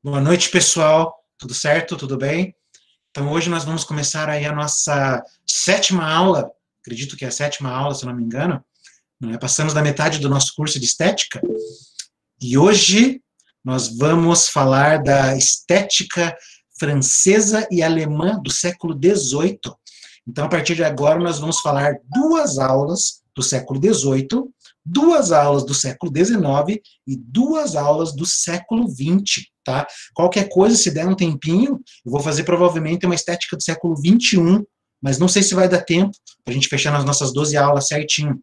Boa noite, pessoal. Tudo certo? Tudo bem? Então, hoje nós vamos começar aí a nossa sétima aula. Acredito que é a sétima aula, se não me engano. Não é? Passamos da metade do nosso curso de estética. E hoje nós vamos falar da estética francesa e alemã do século XVIII. Então, a partir de agora, nós vamos falar duas aulas do século XVIII, duas aulas do século XIX e duas aulas do século XX, tá? Qualquer coisa, se der um tempinho, eu vou fazer provavelmente uma estética do século XXI, mas não sei se vai dar tempo para a gente fechar nas nossas 12 aulas certinho.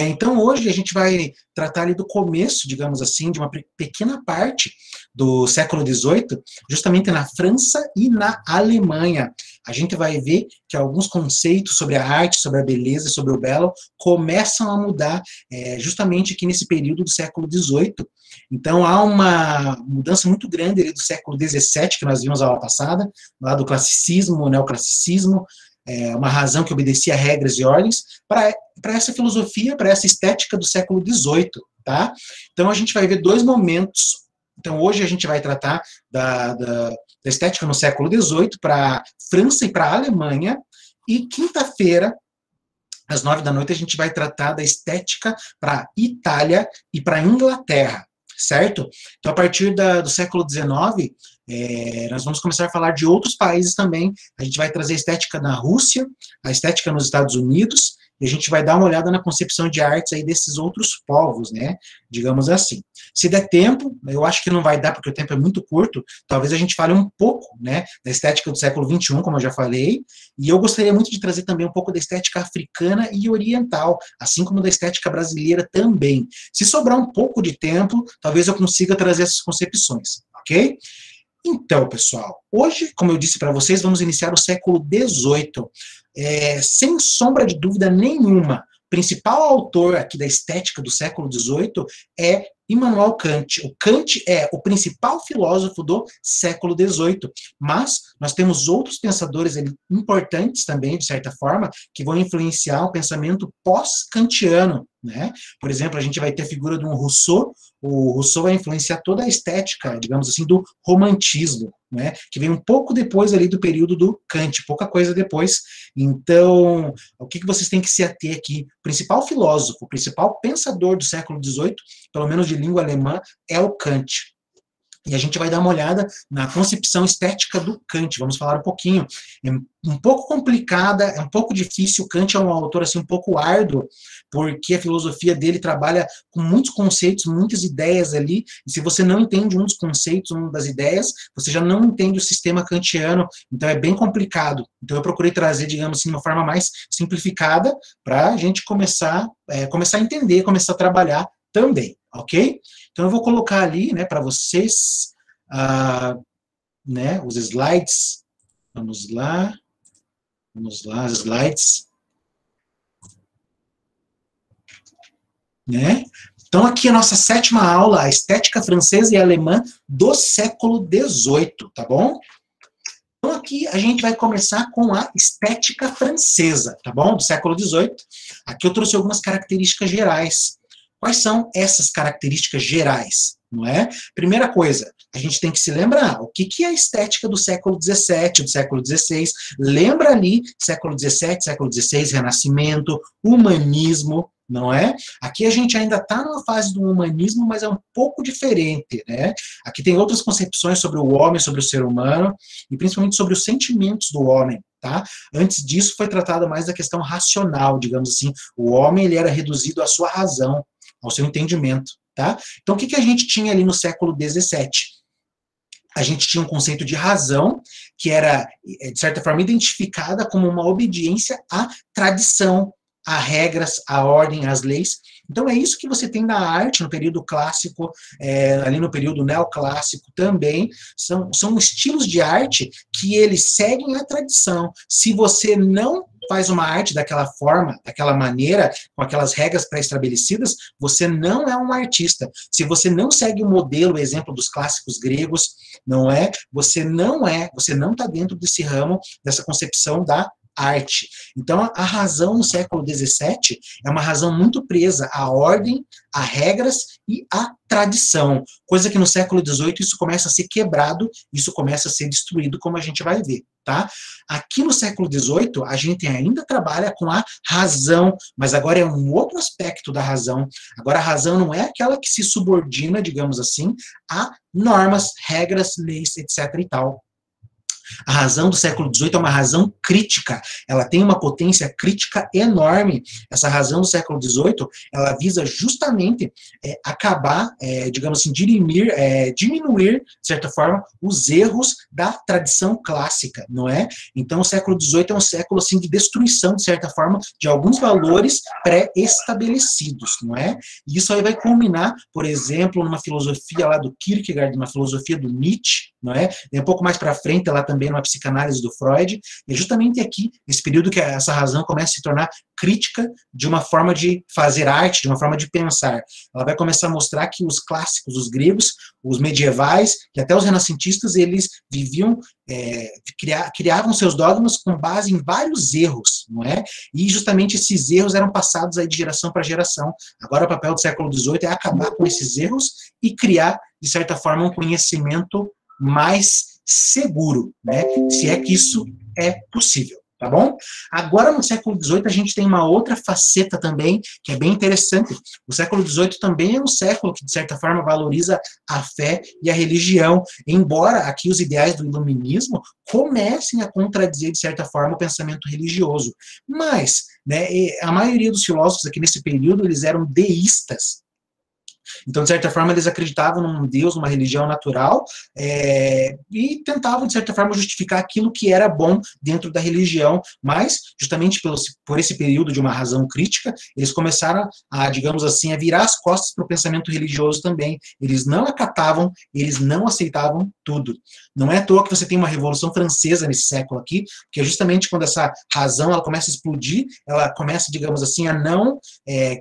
Então, hoje a gente vai tratar ali do começo, digamos assim, de uma pequena parte do século XVIII, justamente na França e na Alemanha. A gente vai ver que alguns conceitos sobre a arte, sobre a beleza, sobre o belo, começam a mudar justamente aqui nesse período do século XVIII. Então, há uma mudança muito grande ali do século XVII, que nós vimos a aula passada, lá do classicismo, neoclassicismo, uma razão que obedecia a regras e ordens, para essa filosofia, para essa estética do século XVIII, tá? Então, a gente vai ver dois momentos. Então, hoje a gente vai tratar da estética no século XVIII para a França e para a Alemanha, e quinta-feira, às 9 da noite, a gente vai tratar da estética para a Itália e para a Inglaterra, certo? Então, a partir do século XIX, nós vamos começar a falar de outros países também. A gente vai trazer a estética na Rússia, a estética nos Estados Unidos, e a gente vai dar uma olhada na concepção de artes aí desses outros povos, né? Digamos assim. Se der tempo, eu acho que não vai dar porque o tempo é muito curto, talvez a gente fale um pouco, né, da estética do século XXI, como eu já falei, e eu gostaria muito de trazer também um pouco da estética africana e oriental, assim como da estética brasileira também. Se sobrar um pouco de tempo, talvez eu consiga trazer essas concepções, ok? Então, pessoal, hoje, como eu disse para vocês, vamos iniciar o século XVIII. Sem sombra de dúvida nenhuma, o principal autor aqui da estética do século XVIII é Immanuel Kant. O Kant é o principal filósofo do século XVIII, mas nós temos outros pensadores importantes também, de certa forma, que vão influenciar o pensamento pós-kantiano, né? Por exemplo, a gente vai ter a figura de um Rousseau. O Rousseau vai influenciar toda a estética, digamos assim, do romantismo, né? Que vem um pouco depois ali do período do Kant, pouca coisa depois. Então, o que vocês têm que se ater aqui? O principal filósofo, o principal pensador do século XVIII, pelo menos de língua alemã, é o Kant. E a gente vai dar uma olhada na concepção estética do Kant. Vamos falar um pouquinho. É um pouco complicada, é um pouco difícil. Kant é um autor assim, um pouco árduo, porque a filosofia dele trabalha com muitos conceitos, muitas ideias ali. E se você não entende um dos conceitos, uma das ideias, você já não entende o sistema kantiano. Então é bem complicado. Então eu procurei trazer, digamos assim, de uma forma mais simplificada para a gente começar a entender, começar a trabalhar também, ok? Então, eu vou colocar ali, né, para vocês, né, os slides. Vamos lá, os slides. Né? Então, aqui a nossa sétima aula, a estética francesa e alemã do século XVIII, tá bom? Então, aqui a gente vai começar com a estética francesa, tá bom? Do século XVIII. Aqui eu trouxe algumas características gerais. Quais são essas características gerais? Não é? Primeira coisa, a gente tem que se lembrar o que é a estética do século XVII, do século XVI. Lembra ali, século XVII, século XVI, Renascimento, humanismo, não é? Aqui a gente ainda está numa fase do humanismo, mas é um pouco diferente, né? Aqui tem outras concepções sobre o homem, sobre o ser humano, e principalmente sobre os sentimentos do homem, tá? Antes disso foi tratada mais da questão racional, digamos assim. O homem, ele era reduzido à sua razão, ao seu entendimento, tá? Então, o que a gente tinha ali no século XVII? A gente tinha um conceito de razão, que era, de certa forma, identificada como uma obediência à tradição, a regras, a ordem, às leis. Então, é isso que você tem na arte, no período clássico, ali no período neoclássico também. São estilos de arte que eles seguem a tradição. Se você não faz uma arte daquela forma, daquela maneira, com aquelas regras pré-estabelecidas, você não é um artista. Se você não segue o modelo, o exemplo dos clássicos gregos, não é, você não está dentro desse ramo, dessa concepção da arte. Então, a razão no século XVII é uma razão muito presa à ordem, a regras e à tradição, coisa que no século XVIII isso começa a ser quebrado, isso começa a ser destruído, como a gente vai ver, tá? Aqui no século XVIII, a gente ainda trabalha com a razão, mas agora é um outro aspecto da razão. Agora, a razão não é aquela que se subordina, digamos assim, a normas, regras, leis, etc. e tal. A razão do século XVIII é uma razão crítica, ela tem uma potência crítica enorme. Essa razão do século XVIII, ela visa justamente acabar, digamos assim, diminuir, de certa forma, os erros da tradição clássica, não é? Então, o século XVIII é um século, assim, de destruição, de certa forma, de alguns valores pré-estabelecidos, não é? E isso aí vai culminar, por exemplo, numa filosofia lá do Kierkegaard, numa filosofia do Nietzsche, não é? E um pouco mais para frente, lá também numa psicanálise do Freud, e é justamente aqui, nesse período, que essa razão começa a se tornar crítica de uma forma de fazer arte, de uma forma de pensar. Ela vai começar a mostrar que os clássicos, os gregos, os medievais, e até os renascentistas, eles viviam, criavam seus dogmas com base em vários erros, não é? E justamente esses erros eram passados aí de geração para geração. Agora o papel do século XVIII é acabar com esses erros e criar, de certa forma, um conhecimento mais seguro, né? Se é que isso é possível, tá bom? Agora, no século XVIII, a gente tem uma outra faceta também, que é bem interessante. O século XVIII também é um século que, de certa forma, valoriza a fé e a religião, embora aqui os ideais do iluminismo comecem a contradizer, de certa forma, o pensamento religioso. Mas, né, a maioria dos filósofos aqui nesse período, eles eram deístas. Então, de certa forma, eles acreditavam num Deus, numa religião natural, e tentavam, de certa forma, justificar aquilo que era bom dentro da religião, mas, justamente por esse período de uma razão crítica, eles começaram a, digamos assim, a virar as costas para o pensamento religioso também. Eles não acatavam, eles não aceitavam tudo. Não é à toa que você tem uma Revolução Francesa nesse século aqui, que é justamente quando essa razão ela começa a explodir, ela começa, digamos assim, a não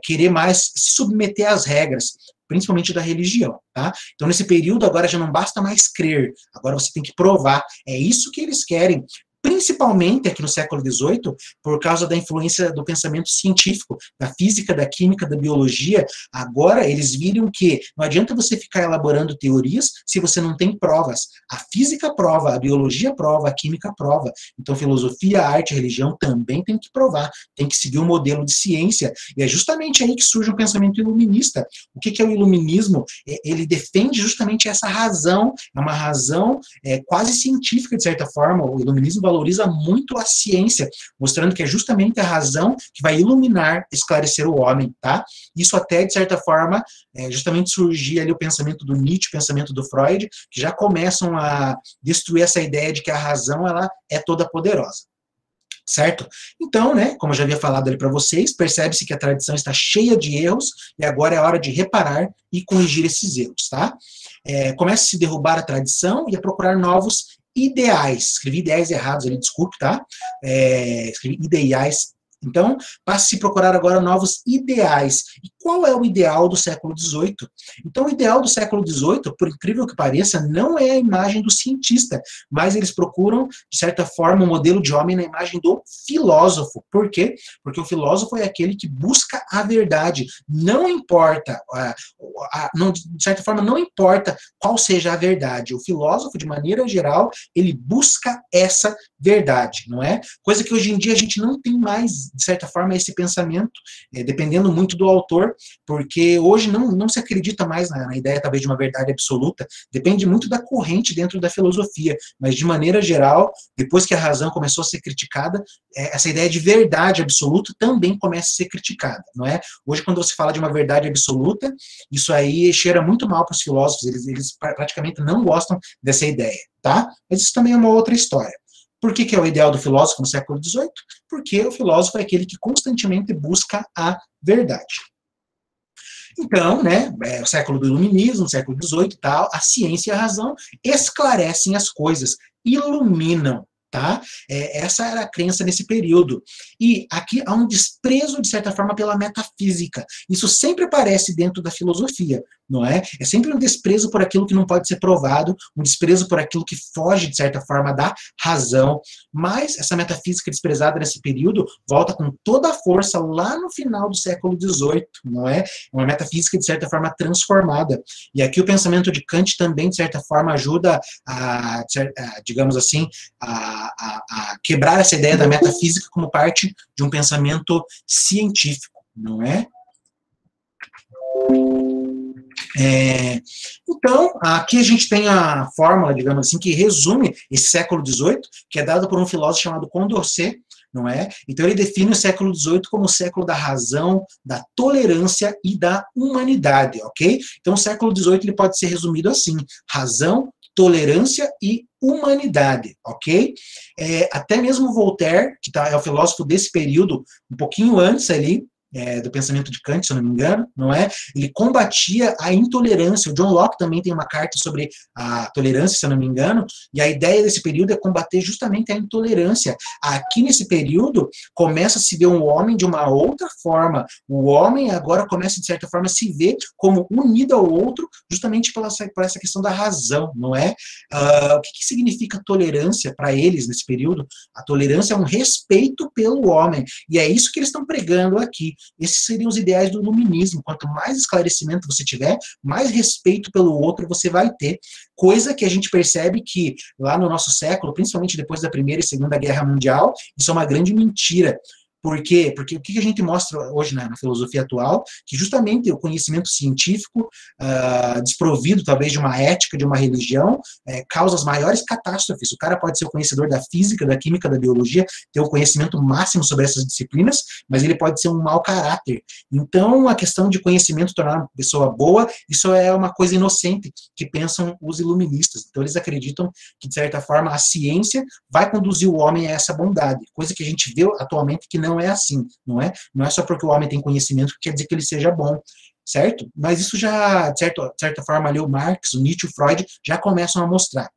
querer mais se submeter às regras, principalmente da religião, tá? Então, nesse período, agora já não basta mais crer, agora você tem que provar. É isso que eles querem, principalmente aqui no século XVIII, por causa da influência do pensamento científico, da física, da química, da biologia. Agora, eles viram que não adianta você ficar elaborando teorias se você não tem provas. A física prova, a biologia prova, a química prova. Então, filosofia, arte, religião também tem que provar, tem que seguir um modelo de ciência. E é justamente aí que surge o pensamento iluminista. O que é o iluminismo? Ele defende justamente essa razão, é uma razão quase científica, de certa forma. O iluminismo valoriza muito a ciência, mostrando que é justamente a razão que vai iluminar, esclarecer o homem, tá? Isso até, de certa forma, justamente surgir ali o pensamento do Nietzsche, o pensamento do Freud, que já começam a destruir essa ideia de que a razão, ela é toda poderosa. Certo? Então, né, como eu já havia falado ali para vocês, percebe-se que a tradição está cheia de erros e agora é hora de reparar e corrigir esses erros, tá? Começa a se derrubar a tradição e a procurar novos ideais. Escrevi ideais errados ali, desculpe, tá? Escrevi ideais. Então, passe a se procurar agora novos ideais. E qual é o ideal do século XVIII? Então, o ideal do século XVIII, por incrível que pareça, não é a imagem do cientista, mas eles procuram, de certa forma, um modelo de homem na imagem do filósofo. Por quê? Porque o filósofo é aquele que busca a verdade. Não importa, de certa forma, não importa qual seja a verdade. O filósofo, de maneira geral, ele busca essa verdade, não é? Coisa que hoje em dia a gente não tem mais, de certa forma, esse pensamento, dependendo muito do autor, porque hoje não se acredita mais na ideia, talvez, de uma verdade absoluta, depende muito da corrente dentro da filosofia, mas, de maneira geral, depois que a razão começou a ser criticada, essa ideia de verdade absoluta também começa a ser criticada, não é? Hoje, quando você fala de uma verdade absoluta, isso aí cheira muito mal para os filósofos, eles praticamente não gostam dessa ideia, tá? Mas isso também é uma outra história. Por que é o ideal do filósofo no século XVIII? Porque o filósofo é aquele que constantemente busca a verdade. Então, né, o século do iluminismo, o século XVIII e tal, a ciência e a razão esclarecem as coisas, iluminam, tá? Essa era a crença nesse período. E aqui há um desprezo, de certa forma, pela metafísica. Isso sempre aparece dentro da filosofia, não é? É sempre um desprezo por aquilo que não pode ser provado, um desprezo por aquilo que foge, de certa forma, da razão. Mas essa metafísica desprezada nesse período volta com toda a força lá no final do século XVIII, não é? Uma metafísica, de certa forma, transformada. E aqui o pensamento de Kant também, de certa forma, ajuda digamos assim, a quebrar essa ideia da metafísica como parte de um pensamento científico, não é? Então, aqui a gente tem a fórmula, digamos assim, que resume esse século XVIII, que é dada por um filósofo chamado Condorcet, não é? Então ele define o século XVIII como o século da razão, da tolerância e da humanidade, ok? Então o século XVIII ele pode ser resumido assim: razão, tolerância e humanidade, ok? Até mesmo Voltaire, que é o filósofo desse período, um pouquinho antes ali, do pensamento de Kant, se eu não me engano, não é? Ele combatia a intolerância. O John Locke também tem uma carta sobre a tolerância, se eu não me engano, e a ideia desse período é combater justamente a intolerância. Aqui nesse período, começa a se ver um homem de uma outra forma. O homem agora começa, de certa forma, a se ver como unido ao outro, justamente por essa questão da razão, não é? O que significa tolerância para eles nesse período? A tolerância é um respeito pelo homem, e é isso que eles estão pregando aqui. Esses seriam os ideais do iluminismo. Quanto mais esclarecimento você tiver, mais respeito pelo outro você vai ter. Coisa que a gente percebe que lá no nosso século, principalmente depois da Primeira e Segunda Guerra Mundial, isso é uma grande mentira. Por quê? Porque o que a gente mostra hoje na filosofia atual, que justamente o conhecimento científico, desprovido talvez de uma ética, de uma religião, causa as maiores catástrofes. O cara pode ser o conhecedor da física, da química, da biologia, ter o conhecimento máximo sobre essas disciplinas, mas ele pode ser um mau caráter. Então, a questão de conhecimento tornar uma pessoa boa, isso é uma coisa inocente que pensam os iluministas. Então, eles acreditam que, de certa forma, a ciência vai conduzir o homem a essa bondade, coisa que a gente vê atualmente que não é assim, não é? Não é só porque o homem tem conhecimento que quer dizer que ele seja bom, certo? Mas isso já, de certa forma, ali o Marx, o Nietzsche, o Freud já começam a mostrar.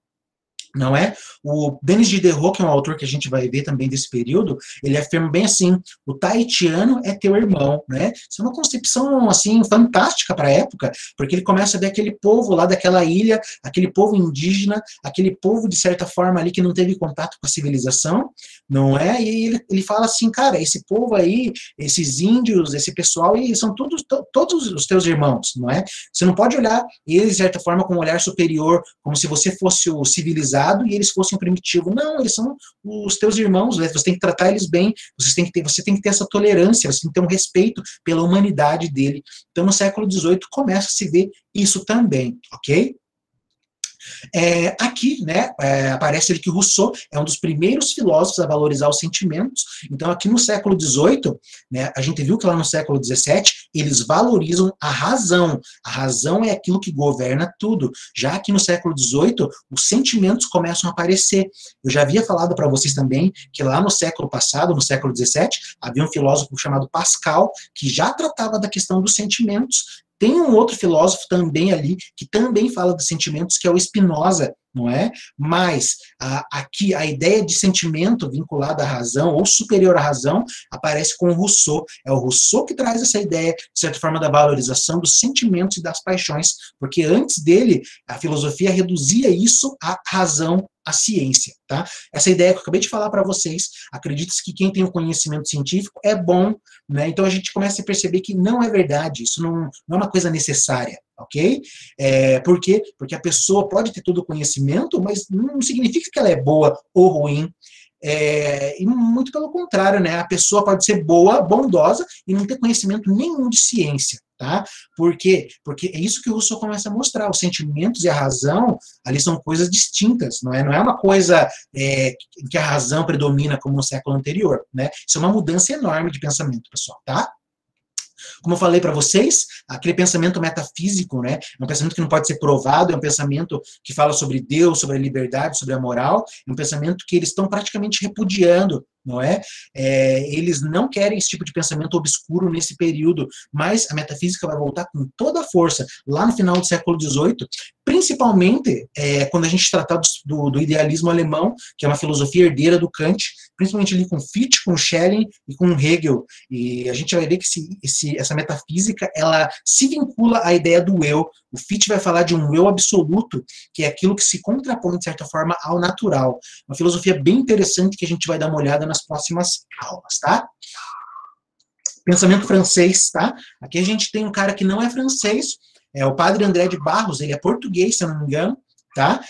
Não é? O Denis Diderot, que é um autor que a gente vai ver também desse período, ele afirma bem assim: o tahitiano é teu irmão, né? Isso é uma concepção assim fantástica para a época, porque ele começa a ver aquele povo lá daquela ilha, aquele povo indígena, aquele povo de certa forma ali que não teve contato com a civilização, não é? E ele fala assim, cara, esse povo aí, esses índios, esse pessoal, eles são todos os teus irmãos, não é? Você não pode olhar eles de certa forma com um olhar superior, como se você fosse o civilizado e eles fossem um primitivo. Não, eles são os teus irmãos, né? Você tem que tratar eles bem, você tem que ter essa tolerância, você tem que ter um respeito pela humanidade dele. Então, no século XVIII, começa a se ver isso também, ok? Aqui, né, aparece ele que Rousseau é um dos primeiros filósofos a valorizar os sentimentos. Então, aqui no século XVIII, né, a gente viu que lá no século XVII, eles valorizam a razão. A razão é aquilo que governa tudo. Já aqui no século XVIII, os sentimentos começam a aparecer. Eu já havia falado para vocês também que lá no século passado, no século XVII, havia um filósofo chamado Pascal, que já tratava da questão dos sentimentos. Tem um outro filósofo também ali, que também fala dos sentimentos, que é o Spinoza, não é? Mas aqui a ideia de sentimento vinculado à razão, ou superior à razão, aparece com o Rousseau. É o Rousseau que traz essa ideia, de certa forma, da valorização dos sentimentos e das paixões, porque antes dele, a filosofia reduzia isso à razão, à ciência, tá? Essa ideia que eu acabei de falar para vocês, acredita-se que quem tem o conhecimento científico é bom, né? Então a gente começa a perceber que não é verdade, isso não é uma coisa necessária, ok? Por quê? Porque a pessoa pode ter todo o conhecimento, mas não significa que ela é boa ou ruim. E muito pelo contrário, né? A pessoa pode ser boa, bondosa, e não ter conhecimento nenhum de ciência, tá? Por quê? Porque é isso que o Rousseau começa a mostrar. Os sentimentos e a razão, ali são coisas distintas, não é? Não é uma coisa que a razão predomina como no século anterior, né? Isso é uma mudança enorme de pensamento, pessoal, tá? Como eu falei para vocês, aquele pensamento metafísico, né, é um pensamento que não pode ser provado, é um pensamento que fala sobre Deus, sobre a liberdade, sobre a moral, é um pensamento que eles estão praticamente repudiando, não é? Eles não querem esse tipo de pensamento obscuro nesse período, mas a metafísica vai voltar com toda a força lá no final do século XVIII, principalmente quando a gente tratar do idealismo alemão, que é uma filosofia herdeira do Kant, principalmente ali com Fichte, com Schelling e com Hegel. E a gente vai ver que essa metafísica, ela se vincula à ideia do eu. O Fichte vai falar de um eu absoluto, que é aquilo que se contrapõe, de certa forma, ao natural. Uma filosofia bem interessante que a gente vai dar uma olhada nas próximas aulas, tá? Pensamento francês, tá? Aqui a gente tem um cara que não é francês, é o padre André de Barros, ele é português, se eu não me engano, tá?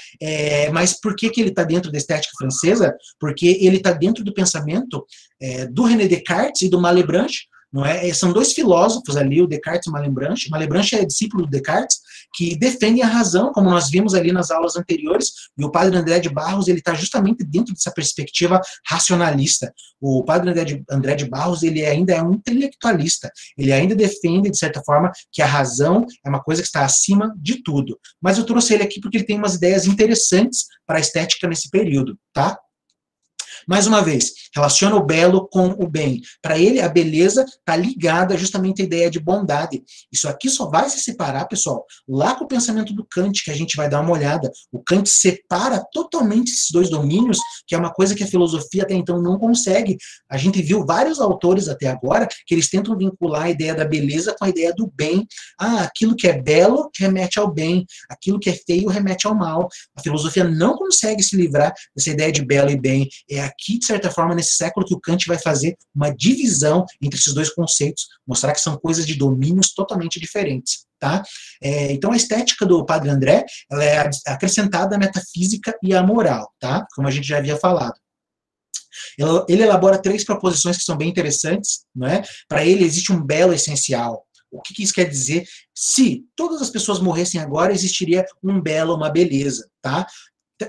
Mas por que ele está dentro da estética francesa? Porque ele está dentro do pensamento do René Descartes e do Malebranche, não é? São dois filósofos ali, o Descartes e o Malebranche. Malebranche é discípulo do Descartes, que defendem a razão, como nós vimos ali nas aulas anteriores, e o padre André de Barros, ele está justamente dentro dessa perspectiva racionalista. O padre André de Barros, ele ainda é um intelectualista, ele ainda defende, de certa forma, que a razão é uma coisa que está acima de tudo. Mas eu trouxe ele aqui porque ele tem umas ideias interessantes para a estética nesse período, tá? Mais uma vez, relaciona o belo com o bem. Para ele, a beleza está ligada justamente à ideia de bondade. Isso aqui só vai se separar, pessoal, lá com o pensamento do Kant, que a gente vai dar uma olhada. O Kant separa totalmente esses dois domínios, que é uma coisa que a filosofia até então não consegue. A gente viu vários autores até agora que eles tentam vincular a ideia da beleza com a ideia do bem. Aquilo que é belo remete ao bem, aquilo que é feio remete ao mal. A filosofia não consegue se livrar dessa ideia de belo e bem. É aqui, de certa forma, nesse século que o Kant vai fazer uma divisão entre esses dois conceitos, mostrar que são coisas de domínios totalmente diferentes, tá? Então, a estética do Padre André, ela é acrescentada à metafísica e à moral, tá? Como a gente já havia falado. Ele elabora 3 proposições que são bem interessantes, não é? Para ele, existe um belo essencial. O que isso quer dizer? Se todas as pessoas morressem agora, existiria um belo, uma beleza, tá?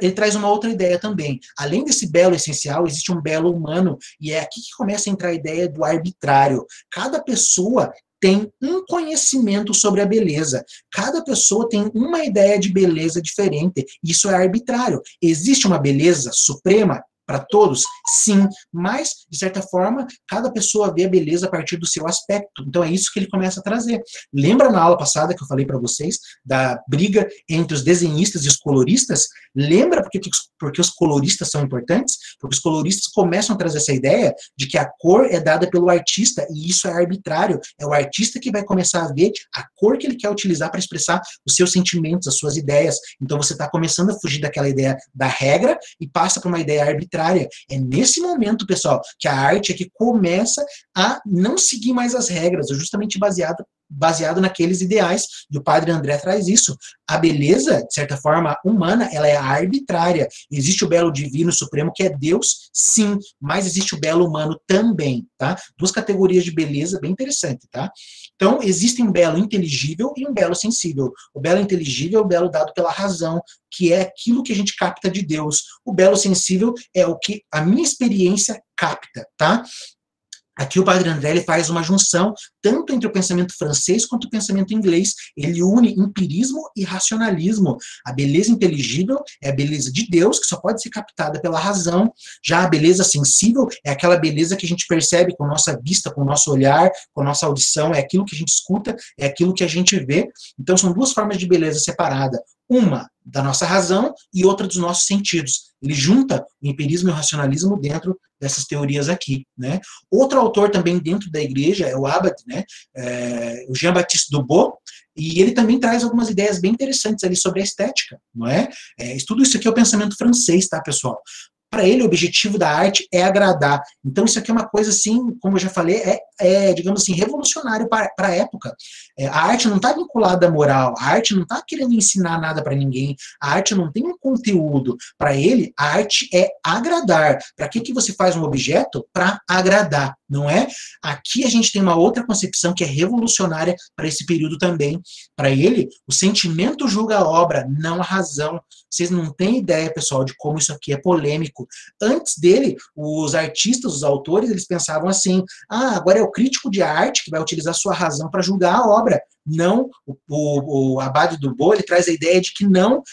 Ele traz uma outra ideia também. Além desse belo essencial, existe um belo humano, e é aqui que começa a entrar a ideia do arbitrário. Cada pessoa tem um conhecimento sobre a beleza. Cada pessoa tem uma ideia de beleza diferente. Isso é arbitrário. Existe uma beleza suprema para todos? Sim, mas, de certa forma, cada pessoa vê a beleza a partir do seu aspecto. Então é isso que ele começa a trazer. Lembra na aula passada que eu falei para vocês da briga entre os desenhistas e os coloristas? Lembra porque os coloristas são importantes? Porque os coloristas começam a trazer essa ideia de que a cor é dada pelo artista, e isso é arbitrário. É o artista que vai começar a ver a cor que ele quer utilizar para expressar os seus sentimentos, as suas ideias. Então você está começando a fugir daquela ideia da regra e passa para uma ideia arbitrária. É nesse momento, pessoal, que a arte é que começa a não seguir mais as regras, justamente baseado naqueles ideais, e o Padre André traz isso. A beleza, de certa forma, humana, ela é arbitrária. Existe o belo divino supremo, que é Deus, sim, mas existe o belo humano também, tá? 2 categorias de beleza bem interessante, tá? Então, existe um belo inteligível e um belo sensível. O belo inteligível é o belo dado pela razão, que é aquilo que a gente capta de Deus. O belo sensível é o que a minha experiência capta, tá? Aqui o Padre André ele faz uma junção tanto entre o pensamento francês quanto o pensamento inglês. Ele une empirismo e racionalismo. A beleza inteligível é a beleza de Deus, que só pode ser captada pela razão. Já a beleza sensível é aquela beleza que a gente percebe com a nossa vista, com o nosso olhar, com a nossa audição, é aquilo que a gente escuta, é aquilo que a gente vê. Então são 2 formas de beleza separada. Uma da nossa razão e outra dos nossos sentidos. Ele junta o empirismo e o racionalismo dentro dessas teorias aqui, né? Outro autor também dentro da igreja é o Abad, né? O Jean-Baptiste Dubos, e ele também traz algumas ideias bem interessantes ali sobre a estética, não é? Tudo isso aqui é o pensamento francês, tá, pessoal? Para ele, o objetivo da arte é agradar. Então, isso aqui é uma coisa, assim, como eu já falei, digamos assim, revolucionário para a época. A arte não está vinculada à moral, a arte não está querendo ensinar nada para ninguém, a arte não tem um conteúdo. Para ele, a arte é agradar. Para que você faz um objeto? Para agradar, não é? Aqui a gente tem uma outra concepção que é revolucionária para esse período também. Para ele, o sentimento julga a obra, não a razão. Vocês não têm ideia, pessoal, de como isso aqui é polêmico. Antes dele, os artistas, os autores, eles pensavam assim, agora é o crítico de arte que vai utilizar sua razão para julgar a obra. não, o Abade do Bo, ele traz a ideia de que não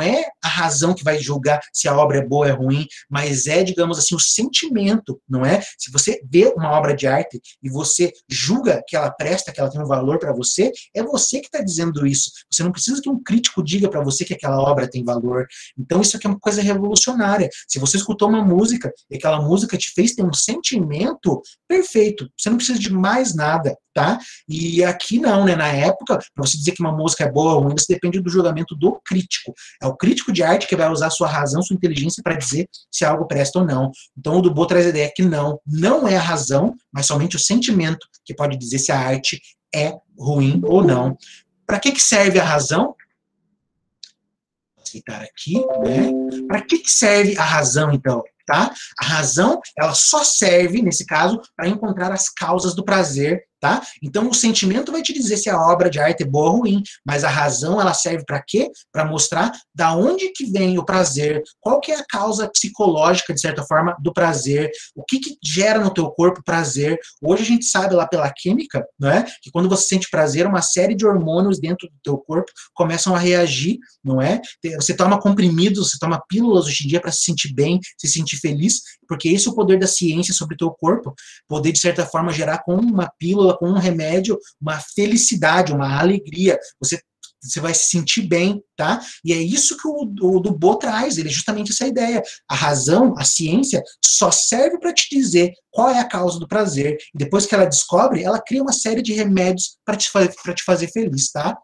é a razão que vai julgar se a obra é boa ou é ruim, mas é, digamos assim, o sentimento, não é? Se você vê uma obra de arte e você julga que ela presta, que ela tem um valor para você, é você que está dizendo isso. Você não precisa que um crítico diga para você que aquela obra tem valor. Então isso aqui é uma coisa revolucionária. Se você escutou uma música e aquela música te fez ter um sentimento, perfeito. Você não precisa de mais nada, tá? E aqui não, né? Na época, para você dizer que uma música é boa ou ruim, você depende do julgamento do crítico. É o crítico de arte que vai usar sua razão, sua inteligência para dizer se algo presta ou não. Então o Dubos traz a ideia que não é a razão, mas somente o sentimento que pode dizer se a arte é ruim ou não. Para que serve a razão? Vou aceitar aqui, né? Para que serve a razão, então? Tá? A razão, ela só serve, nesse caso, para encontrar as causas do prazer, tá? Então, o sentimento vai te dizer se a obra de arte é boa ou ruim, mas a razão, ela serve para quê? Para mostrar da onde que vem o prazer, qual que é a causa psicológica, de certa forma, do prazer, o que gera no teu corpo prazer. Hoje a gente sabe lá pela química, não é? Que quando você sente prazer, uma série de hormônios dentro do teu corpo começam a reagir, não é? Você toma comprimidos, você toma pílulas hoje em dia para se sentir bem, se sentir feliz, porque esse é o poder da ciência sobre o teu corpo, poder, de certa forma, gerar com uma pílula, com um remédio, uma felicidade, uma alegria. Você vai se sentir bem, tá? E é isso que o Dubos traz, ele é justamente essa ideia. A razão, a ciência, só serve para te dizer qual é a causa do prazer. E depois que ela descobre, ela cria uma série de remédios para te fazer feliz, tá?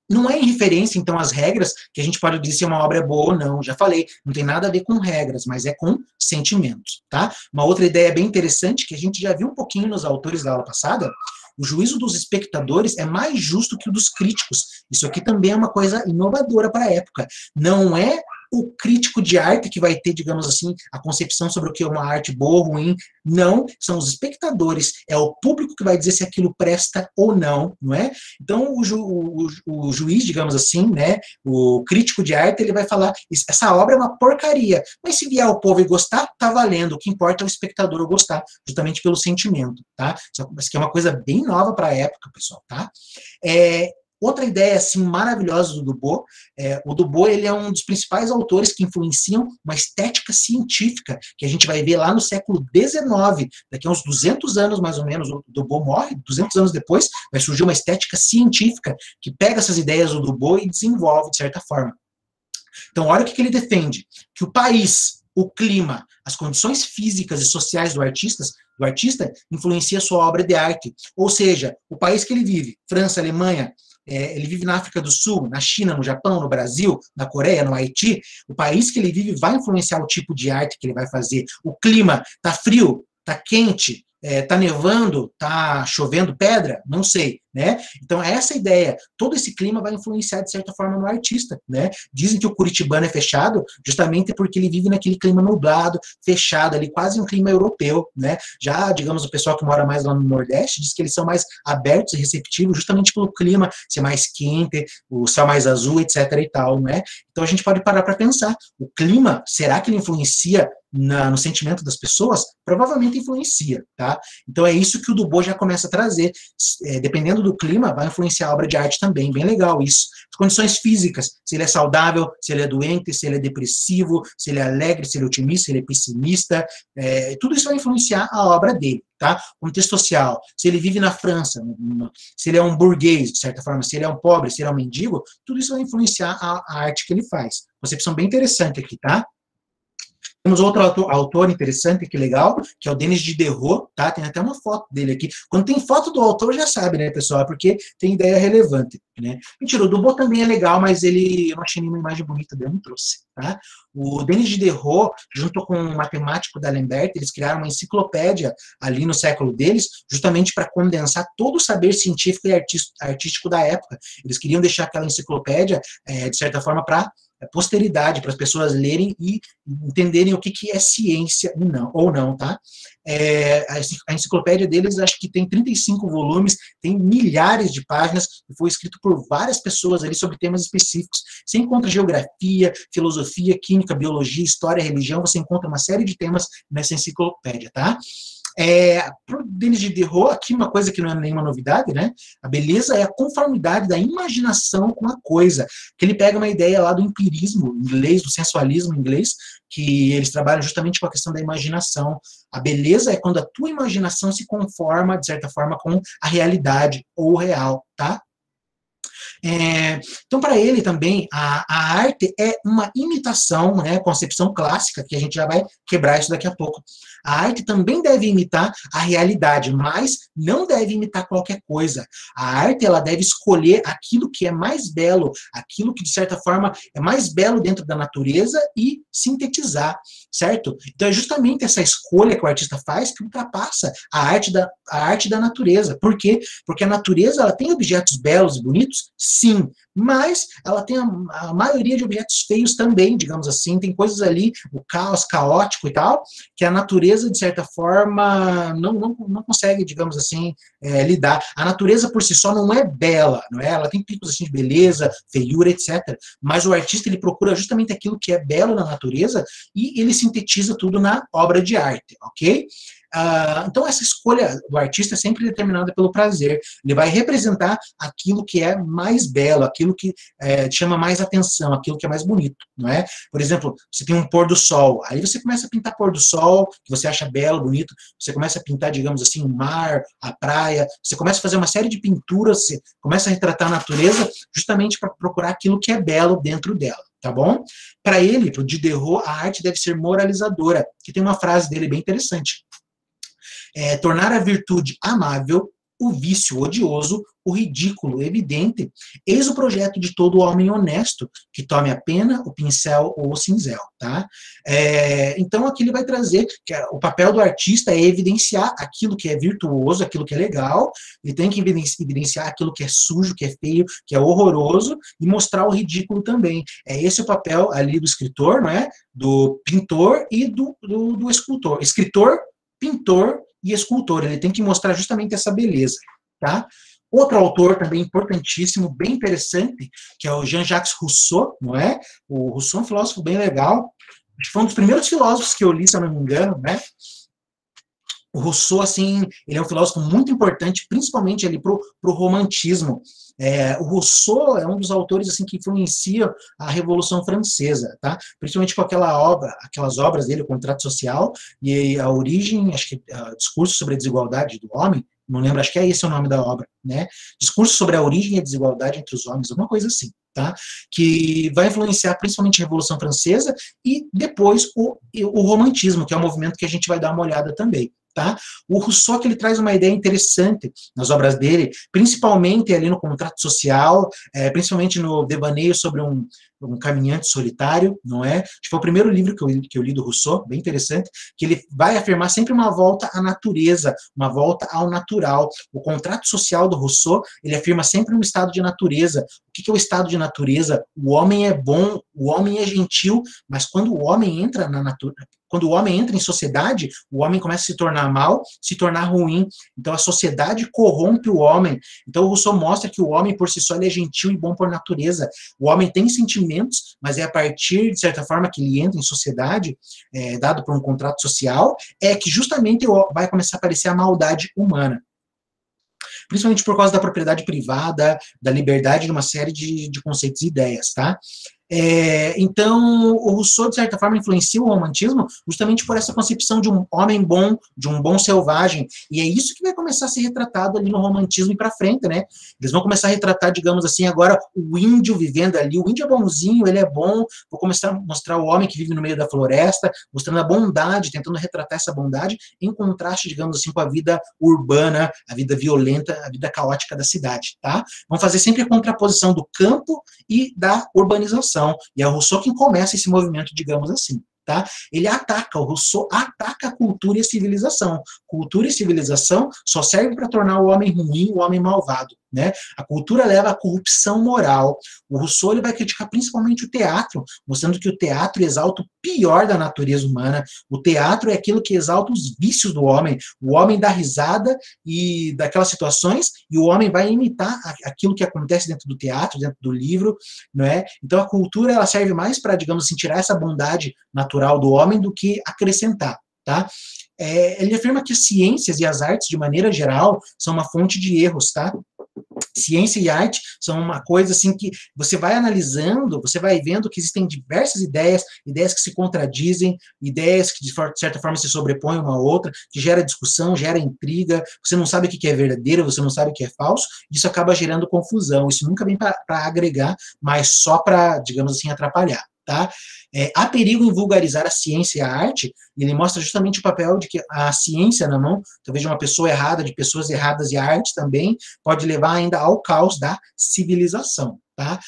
Não é em referência, então, às regras que a gente pode dizer se uma obra é boa ou não. Já falei, não tem nada a ver com regras, mas é com sentimentos, tá? Uma outra ideia bem interessante, que a gente já viu um pouquinho nos autores da aula passada, o juízo dos espectadores é mais justo que o dos críticos. Isso aqui também é uma coisa inovadora para a época. Não é o crítico de arte que vai ter, digamos assim, a concepção sobre o que é uma arte boa ou ruim. Não, são os espectadores. É o público que vai dizer se aquilo presta ou não, não é? Então, o juiz, digamos assim, né, o crítico de arte, ele vai falar, essa obra é uma porcaria, mas se vier o povo e gostar, tá valendo. O que importa é o espectador gostar, justamente pelo sentimento, tá? Isso aqui é uma coisa bem nova para a época, pessoal, tá? Outra ideia assim maravilhosa do Dubos, o Dubos ele é um dos principais autores que influenciam uma estética científica, que a gente vai ver lá no século XIX, daqui a uns 200 anos mais ou menos, o Dubos morre, 200 anos depois, vai surgir uma estética científica que pega essas ideias do Dubos e desenvolve de certa forma. Então, olha o que ele defende, que o país, o clima, as condições físicas e sociais do artista influencia a sua obra de arte, ou seja, o país que ele vive, França, Alemanha, ele vive na África do Sul, na China, no Japão, no Brasil, na Coreia, no Haiti, o país que ele vive vai influenciar o tipo de arte que ele vai fazer. O clima, tá frio, tá quente, tá nevando, tá chovendo pedra, não sei, né? Então essa ideia, todo esse clima vai influenciar de certa forma no artista, né? Dizem que o curitibano é fechado justamente porque ele vive naquele clima nublado, fechado ali, quase um clima europeu, né? Já, digamos, o pessoal que mora mais lá no Nordeste diz que eles são mais abertos e receptivos justamente pelo clima ser mais quente, o céu mais azul, etc e tal, né? Então a gente pode parar para pensar, o clima, será que ele influencia no sentimento das pessoas? Provavelmente influencia, tá? Então é isso que o Dubos já começa a trazer. Dependendo do clima, vai influenciar a obra de arte também, bem legal isso. As condições físicas, se ele é saudável, se ele é doente, se ele é depressivo, se ele é alegre, se ele é otimista, se ele é pessimista, tudo isso vai influenciar a obra dele, tá? Contexto social, se ele vive na França, se ele é um burguês, de certa forma, se ele é um pobre, se ele é um mendigo, tudo isso vai influenciar a arte que ele faz. Concepção bem interessante aqui, tá? Temos outro autor interessante, que legal, que é o Denis Diderot, tá? Tem até uma foto dele aqui. Quando tem foto do autor, já sabe, né, pessoal? Porque tem ideia relevante, né? Mentira, o Dubos também é legal, mas eu não achei nenhuma imagem bonita dele, não trouxe, tá? O Denis Diderot, junto com o matemático D'Alembert, eles criaram uma enciclopédia ali no século deles, justamente para condensar todo o saber científico e artístico da época. Eles queriam deixar aquela enciclopédia, de certa forma, para posteridade, para as pessoas lerem e entenderem o que é ciência ou não, tá? A enciclopédia deles, acho que tem 35 volumes, tem milhares de páginas, e foi escrito por várias pessoas ali sobre temas específicos. Você encontra geografia, filosofia, química, biologia, história, religião, você encontra uma série de temas nessa enciclopédia, tá? Para o Denis Diderot, aqui uma coisa que não é nenhuma novidade, né? A beleza é a conformidade da imaginação com a coisa, que ele pega uma ideia lá do empirismo inglês, do sensualismo inglês, que eles trabalham justamente com a questão da imaginação. A beleza é quando a tua imaginação se conforma, de certa forma, com a realidade ou o real, tá? Então, para ele também, a arte é uma imitação, né, concepção clássica, que a gente já vai quebrar isso daqui a pouco. A arte também deve imitar a realidade, mas não deve imitar qualquer coisa. A arte, ela deve escolher aquilo que é mais belo, aquilo que, de certa forma, é mais belo dentro da natureza e sintetizar, certo? Então, é justamente essa escolha que o artista faz que ultrapassa a arte da natureza. Por quê? Porque a natureza, ela tem objetos belos e bonitos, sim, mas ela tem a maioria de objetos feios também, digamos assim, tem coisas ali, o caos caótico e tal, que a natureza, de certa forma, não consegue, digamos assim, lidar. A natureza por si só não é bela, não é? Ela tem picos assim de beleza, feiura, etc. Mas o artista, ele procura justamente aquilo que é belo na natureza e ele sintetiza tudo na obra de arte, ok? Então, essa escolha do artista é sempre determinada pelo prazer. Ele vai representar aquilo que é mais belo, aquilo que chama mais atenção, aquilo que é mais bonito, não é? Por exemplo, você tem um pôr do sol, aí você começa a pintar pôr do sol, que você acha belo, bonito, você começa a pintar, digamos assim, o mar, a praia, você começa a fazer uma série de pinturas, você começa a retratar a natureza justamente para procurar aquilo que é belo dentro dela, tá bom? Para ele, para o Diderot, a arte deve ser moralizadora, que tem uma frase dele bem interessante. Tornar a virtude amável, o vício odioso, o ridículo evidente, eis o projeto de todo homem honesto, que tome a pena, o pincel ou o cinzel, tá? Então, aqui ele vai trazer que o papel do artista é evidenciar aquilo que é virtuoso, aquilo que é legal, ele tem que evidenciar aquilo que é sujo, que é feio, que é horroroso, e mostrar o ridículo também. É esse o papel ali do escritor, não é? Do pintor e do escultor. Escritor, pintor e escultor. Ele tem que mostrar justamente essa beleza, tá? Outro autor também importantíssimo, bem interessante, que é o Jean-Jacques Rousseau, não é? O Rousseau é um filósofo bem legal. Acho que foi um dos primeiros filósofos que eu li, se eu não me engano, né? O Rousseau, assim, ele é um filósofo muito importante, principalmente ali pro romantismo. O Rousseau é um dos autores assim que influencia a Revolução Francesa, tá? Principalmente com aquelas obras dele, o Contrato Social e a origem, acho que Discurso sobre a Desigualdade do Homem, não lembro, acho que é esse o nome da obra, né? Discurso sobre a origem e a desigualdade entre os homens, alguma coisa assim, tá? Que vai influenciar principalmente a Revolução Francesa e depois o romantismo, que é um movimento que a gente vai dar uma olhada também. Tá? O Rousseau, que ele traz uma ideia interessante nas obras dele, principalmente ali no Contrato Social, principalmente no Devaneio sobre um caminhante solitário, não é? Foi o primeiro livro que eu li do Rousseau, bem interessante, que ele vai afirmar sempre uma volta à natureza, uma volta ao natural. O Contrato Social do Rousseau, ele afirma sempre um estado de natureza. O que é o estado de natureza? O homem é bom, o homem é gentil, mas quando o homem entra na natureza, quando o homem entra em sociedade, o homem começa a se tornar mal, se tornar ruim. Então a sociedade corrompe o homem. Então o Rousseau mostra que o homem por si só ele é gentil e bom por natureza. O homem tem sentimentos, mas é a partir, de certa forma, que ele entra em sociedade, dado por um contrato social, é que justamente vai começar a aparecer a maldade humana. Principalmente por causa da propriedade privada, da liberdade de uma série de conceitos e ideias, tá? Então, o Rousseau, de certa forma, influencia o romantismo justamente por essa concepção de um homem bom, de um bom selvagem, e é isso que vai começar a ser retratado ali no romantismo e para frente, né? Eles vão começar a retratar, digamos assim, agora o índio vivendo ali, o índio é bonzinho, ele é bom, vou começar a mostrar o homem que vive no meio da floresta, mostrando a bondade, tentando retratar essa bondade, em contraste, digamos assim, com a vida urbana, a vida violenta, a vida caótica da cidade, tá? Vão fazer sempre a contraposição do campo e da urbanização. E é o Rousseau quem começa esse movimento, digamos assim. Tá? O Rousseau ataca a cultura e a civilização. Cultura e civilização só servem para tornar o homem ruim, o homem malvado. Né? A cultura leva à corrupção moral. O Rousseau ele vai criticar principalmente o teatro, mostrando que o teatro exalta o pior da natureza humana. O teatro é aquilo que exalta os vícios do homem. O homem dá risada e daquelas situações e o homem vai imitar aquilo que acontece dentro do teatro, dentro do livro. Não é? Então a cultura ela serve mais para, digamos assim, tirar essa bondade natural do homem do que acrescentar. Tá? Ele afirma que as ciências e as artes, de maneira geral, são uma fonte de erros, tá? Ciência e arte são uma coisa assim que você vai analisando, você vai vendo que existem diversas ideias, ideias que se contradizem, ideias que de certa forma se sobrepõem uma à outra, que gera discussão, gera intriga, você não sabe o que é verdadeiro, você não sabe o que é falso, isso acaba gerando confusão, isso nunca vem para agregar, mas só para, digamos assim, atrapalhar. Tá? Há perigo em vulgarizar a ciência e a arte, e ele mostra justamente o papel de que a ciência na mão, talvez de uma pessoa errada, de pessoas erradas, e a arte também pode levar ainda ao caos da civilização. Tá?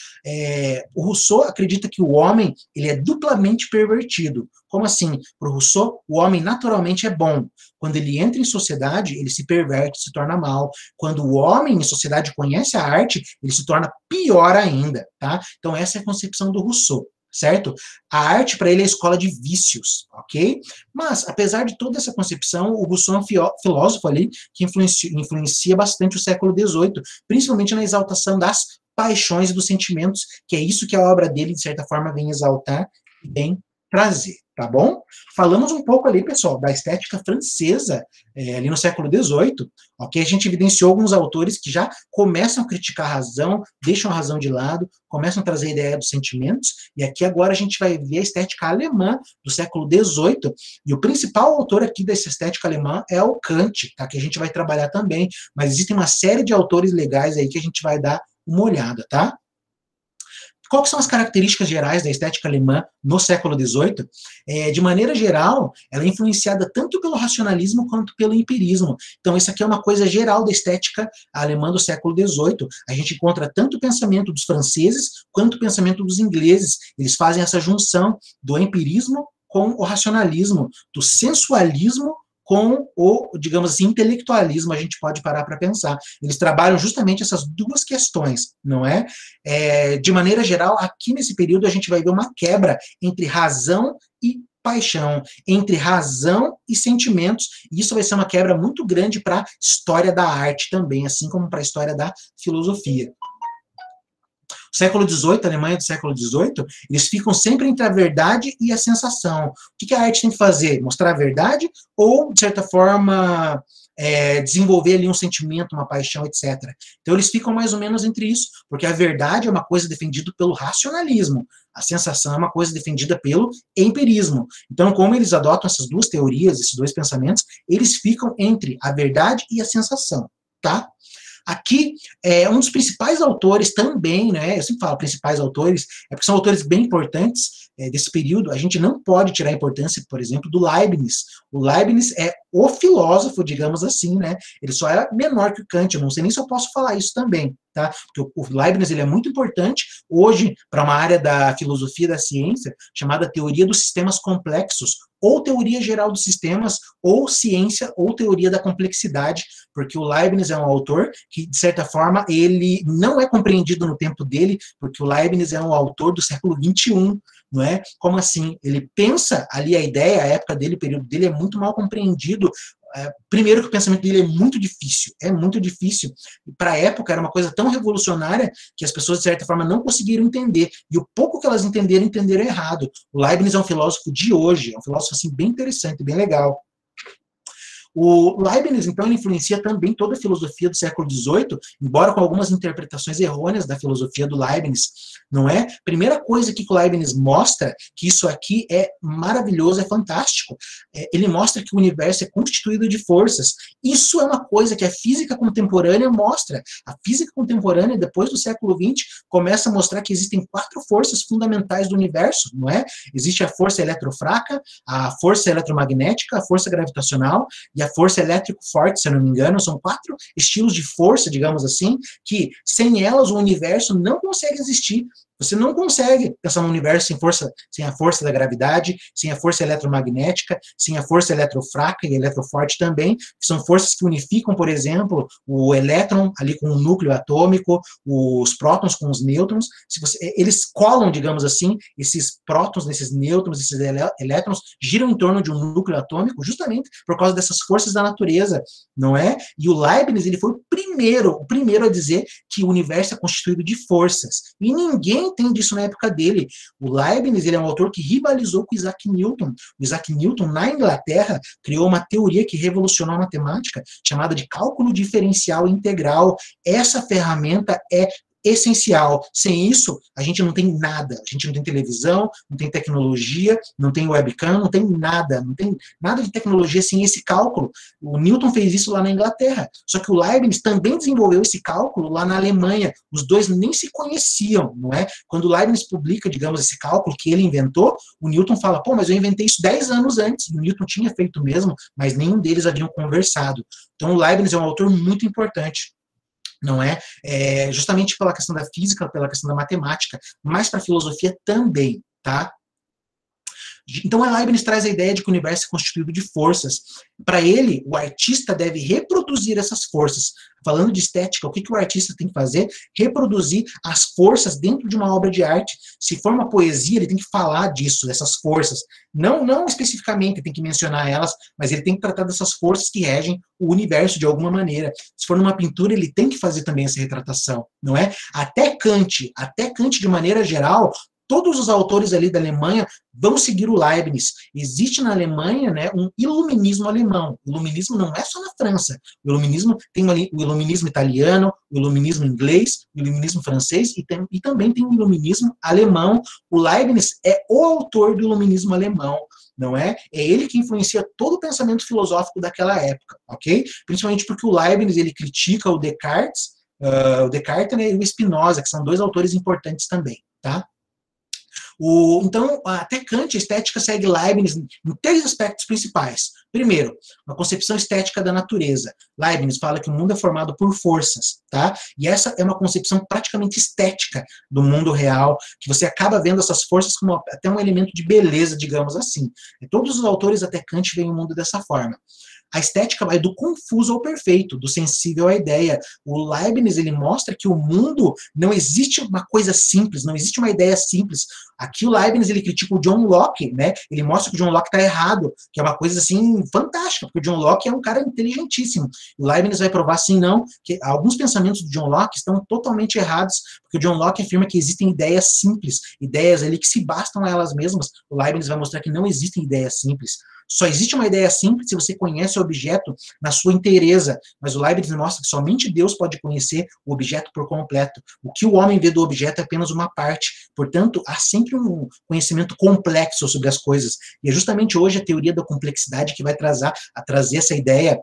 O Rousseau acredita que o homem ele é duplamente pervertido. Como assim? Para o Rousseau, o homem naturalmente é bom. Quando ele entra em sociedade, ele se perverte, se torna mal. Quando o homem em sociedade conhece a arte, ele se torna pior ainda. Tá? Então essa é a concepção do Rousseau. Certo? A arte, para ele, é a escola de vícios, ok? Mas, apesar de toda essa concepção, o Rousseau é um filósofo ali que influencia bastante o século XVIII, principalmente na exaltação das paixões e dos sentimentos, que é isso que a obra dele, de certa forma, vem exaltar e vem trazer, tá bom? Falamos um pouco ali, pessoal, da estética francesa, ali no século XVIII, ok? A gente evidenciou alguns autores que já começam a criticar a razão, deixam a razão de lado, começam a trazer a ideia dos sentimentos, e aqui agora a gente vai ver a estética alemã do século XVIII, e o principal autor aqui dessa estética alemã é o Kant, tá? Que a gente vai trabalhar também, mas existem uma série de autores legais aí que a gente vai dar uma olhada, tá? Quais são as características gerais da estética alemã no século XVIII? De maneira geral, ela é influenciada tanto pelo racionalismo quanto pelo empirismo. Então, isso aqui é uma coisa geral da estética alemã do século XVIII. A gente encontra tanto o pensamento dos franceses quanto o pensamento dos ingleses. Eles fazem essa junção do empirismo com o racionalismo, do sensualismo com o, digamos assim, intelectualismo, a gente pode parar para pensar. Eles trabalham justamente essas duas questões, não é? De maneira geral, aqui nesse período a gente vai ver uma quebra entre razão e paixão, entre razão e sentimentos, e isso vai ser uma quebra muito grande para a história da arte também, assim como para a história da filosofia. O século XVIII, a Alemanha do século XVIII, eles ficam sempre entre a verdade e a sensação. O que a arte tem que fazer? Mostrar a verdade ou, de certa forma, desenvolver ali um sentimento, uma paixão, etc. Então, eles ficam mais ou menos entre isso, porque a verdade é uma coisa defendida pelo racionalismo, a sensação é uma coisa defendida pelo empirismo. Então, como eles adotam essas duas teorias, esses dois pensamentos, eles ficam entre a verdade e a sensação, tá? Aqui, um dos principais autores também, né, eu sempre falo principais autores, porque são autores bem importantes desse período, a gente não pode tirar a importância, por exemplo, do Leibniz. O Leibniz é o filósofo, digamos assim, né, ele só é menor que o Kant, eu não sei nem se eu posso falar isso também, tá, porque o Leibniz ele é muito importante hoje para uma área da filosofia da ciência chamada teoria dos sistemas complexos, ou teoria geral dos sistemas, ou ciência, ou teoria da complexidade, porque o Leibniz é um autor que, de certa forma, ele não é compreendido no tempo dele, porque o Leibniz é um autor do século XXI, não é? Como assim? Ele pensa ali a ideia, a época dele, o período dele é muito mal compreendido. Primeiro que o pensamento dele é muito difícil. Para a época era uma coisa tão revolucionária que as pessoas, de certa forma, não conseguiram entender. E o pouco que elas entenderam errado. O Leibniz é um filósofo de hoje, é um filósofo assim, bem interessante, bem legal. O Leibniz, então, ele influencia também toda a filosofia do século XVIII, embora com algumas interpretações errôneas da filosofia do Leibniz, não é? Primeira coisa que o Leibniz mostra, que isso aqui é maravilhoso, é fantástico, ele mostra que o universo é constituído de forças. Isso é uma coisa que a física contemporânea mostra. A física contemporânea, depois do século XX, começa a mostrar que existem 4 forças fundamentais do universo, não é? Existe a força eletrofraca, a força eletromagnética, a força gravitacional e a força elétrico forte, se eu não me engano, são 4 estilos de força, digamos assim, que sem elas o universo não consegue existir. Você não consegue pensar no universo sem a força da gravidade, sem a força eletromagnética, sem a força eletrofraca e eletroforte também, que são forças que unificam, por exemplo, o elétron ali com o núcleo atômico, os prótons com os nêutrons. Eles colam, digamos assim, esses prótons, esses nêutrons, esses elétrons, giram em torno de um núcleo atômico justamente por causa dessas forças da natureza, não é? E o Leibniz, ele foi o primeiro a dizer que o universo é constituído de forças. E ninguém entende isso na época dele. O Leibniz, ele é um autor que rivalizou com Isaac Newton. O Isaac Newton, na Inglaterra, criou uma teoria que revolucionou a matemática, chamada de cálculo diferencial integral. Essa ferramenta é essencial. Sem isso, a gente não tem nada. A gente não tem televisão, não tem tecnologia, não tem webcam, não tem nada. Não tem nada de tecnologia sem esse cálculo. O Newton fez isso lá na Inglaterra. Só que o Leibniz também desenvolveu esse cálculo lá na Alemanha. Os dois nem se conheciam, não é? Quando o Leibniz publica, digamos, esse cálculo que ele inventou, o Newton fala, pô, mas eu inventei isso 10 anos antes. O Newton tinha feito mesmo, mas nenhum deles haviam conversado. Então, o Leibniz é um autor muito importante. Não é? Justamente pela questão da física, pela questão da matemática, mas para a filosofia também, tá? Então, a Leibniz traz a ideia de que o universo é constituído de forças. Para ele, o artista deve reproduzir essas forças. Falando de estética, o que o artista tem que fazer? Reproduzir as forças dentro de uma obra de arte. Se for uma poesia, ele tem que falar disso, dessas forças. Não especificamente, ele tem que mencionar elas, mas ele tem que tratar dessas forças que regem o universo de alguma maneira. Se for numa pintura, ele tem que fazer também essa retratação, não é? Até Kant, de maneira geral, todos os autores ali da Alemanha vão seguir o Leibniz. Existe na Alemanha, né, um iluminismo alemão. O iluminismo não é só na França. O iluminismo tem o iluminismo italiano, o iluminismo inglês, o iluminismo francês e também tem o iluminismo alemão. O Leibniz é o autor do iluminismo alemão. Não é? É ele que influencia todo o pensamento filosófico daquela época, ok? Principalmente porque o Leibniz, ele critica o Descartes, né, e o Spinoza, que são dois autores importantes também, tá? Então, até Kant, a estética segue Leibniz em 3 aspectos principais. Primeiro, uma concepção estética da natureza. Leibniz fala que o mundo é formado por forças, tá? E essa é uma concepção praticamente estética do mundo real, que você acaba vendo essas forças como até um elemento de beleza, digamos assim. E todos os autores até Kant veem o mundo dessa forma. A estética vai do confuso ao perfeito, do sensível à ideia. O Leibniz, ele mostra que o mundo não existe uma coisa simples, não existe uma ideia simples. Aqui o Leibniz, ele critica o John Locke, né? Ele mostra que o John Locke está errado, que é uma coisa, assim, fantástica, porque o John Locke é um cara inteligentíssimo. O Leibniz vai provar, assim, não, que alguns pensamentos do John Locke estão totalmente errados, porque o John Locke afirma que existem ideias simples, ideias ali que se bastam a elas mesmas. O Leibniz vai mostrar que não existem ideias simples. Só existe uma ideia simples se você conhece o objeto na sua inteireza, mas o Leibniz mostra que somente Deus pode conhecer o objeto por completo. O que o homem vê do objeto é apenas uma parte, portanto, há sempre um conhecimento complexo sobre as coisas, e é justamente hoje a teoria da complexidade que vai trazer essa ideia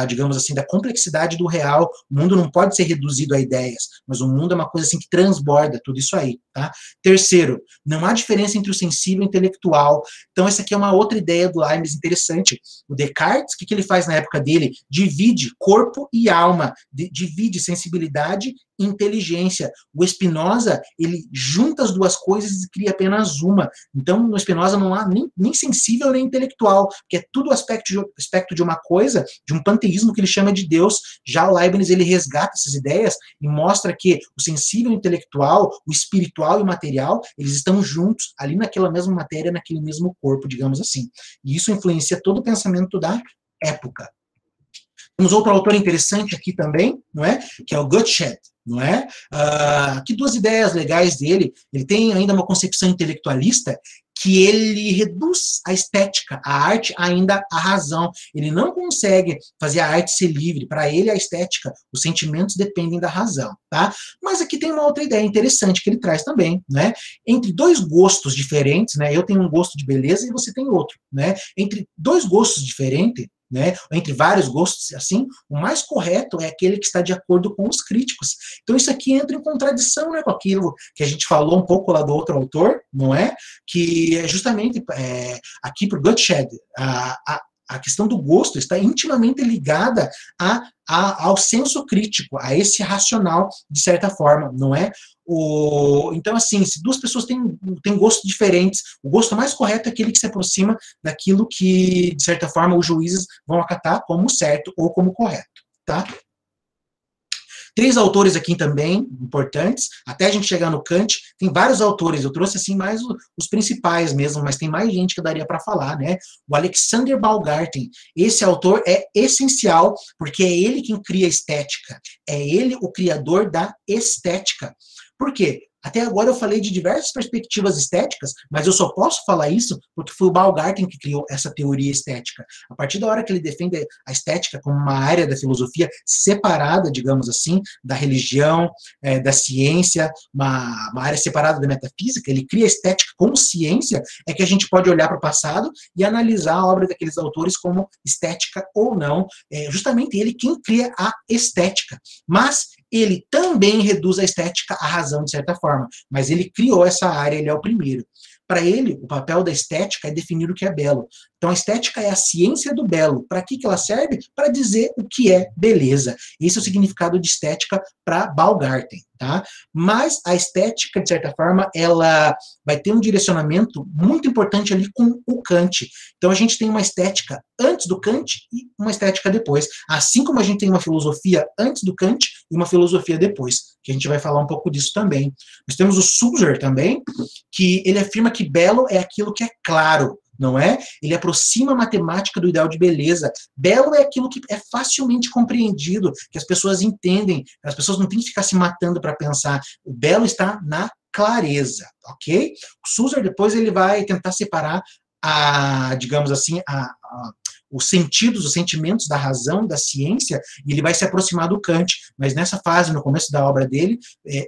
digamos assim, da complexidade do real. O mundo não pode ser reduzido a ideias, mas o mundo é uma coisa assim que transborda tudo isso aí, tá? Terceiro, não há diferença entre o sensível e o intelectual. Então, essa aqui é uma outra ideia do Leibniz interessante. O Descartes, o que ele faz na época dele? Divide corpo e alma, divide sensibilidade e inteligência. O Spinoza, ele junta as duas coisas e cria apenas uma. Então, no Spinoza não há nem sensível nem intelectual, que é tudo aspecto de uma coisa, de um panteísmo que ele chama de Deus. Já o Leibniz, ele resgata essas ideias e mostra que o sensível e o intelectual, o espiritual e o material, eles estão juntos ali naquela mesma matéria, naquele mesmo corpo, digamos assim. E isso influencia todo o pensamento da época. Temos outro autor interessante aqui também, não é? Que é o Gottsched, não é? Aqui 2 ideias legais dele. Ele tem ainda uma concepção intelectualista que ele reduz a estética, a arte ainda à razão. Ele não consegue fazer a arte ser livre. Para ele, a estética, os sentimentos dependem da razão, tá? Mas aqui tem uma outra ideia interessante que ele traz também, né? Entre 2 gostos diferentes, né? Eu tenho um gosto de beleza e você tem outro, né? Entre 2 gostos diferentes, né, entre vários gostos, assim, o mais correto é aquele que está de acordo com os críticos. Então isso aqui entra em contradição, né, com aquilo que a gente falou um pouco lá do outro autor, não é? Que é justamente aqui para o Gottsched, a questão do gosto está intimamente ligada ao senso crítico, a esse racional, de certa forma, não é? Então, assim, se 2 pessoas têm gostos diferentes, o gosto mais correto é aquele que se aproxima daquilo que, de certa forma, os juízes vão acatar como certo ou como correto, tá? 3 autores aqui também importantes, até a gente chegar no Kant, tem vários autores, eu trouxe assim mais os principais mesmo, mas tem mais gente que eu daria para falar, né? O Alexander Baumgarten, esse autor é essencial, porque é ele quem cria a estética, é ele o criador da estética. Por quê? Até agora eu falei de diversas perspectivas estéticas, mas eu só posso falar isso porque foi o Baumgarten que criou essa teoria estética. A partir da hora que ele defende a estética como uma área da filosofia separada, digamos assim, da religião, da ciência, uma área separada da metafísica, ele cria a estética como ciência, é que a gente pode olhar para o passado e analisar a obra daqueles autores como estética ou não. É justamente ele quem cria a estética. Mas ele também reduz a estética à razão, de certa forma. Mas ele criou essa área, ele é o primeiro. Para ele, o papel da estética é definir o que é belo. Então, a estética é a ciência do belo. Para que ela serve? Para dizer o que é beleza. Esse é o significado de estética para Baumgarten. Tá? Mas a estética, de certa forma, ela vai ter um direcionamento muito importante ali com o Kant. Então, a gente tem uma estética antes do Kant e uma estética depois. Assim como a gente tem uma filosofia antes do Kant e uma filosofia depois, que a gente vai falar um pouco disso também. Nós temos o Sulzer também, que ele afirma que belo é aquilo que é claro, não é? Ele aproxima a matemática do ideal de beleza. Belo é aquilo que é facilmente compreendido, que as pessoas entendem, as pessoas não têm que ficar se matando para pensar. O belo está na clareza, ok? O Sulzer depois ele vai tentar separar digamos assim, os sentidos, os sentimentos da razão, da ciência, e ele vai se aproximar do Kant, mas nessa fase, no começo da obra dele,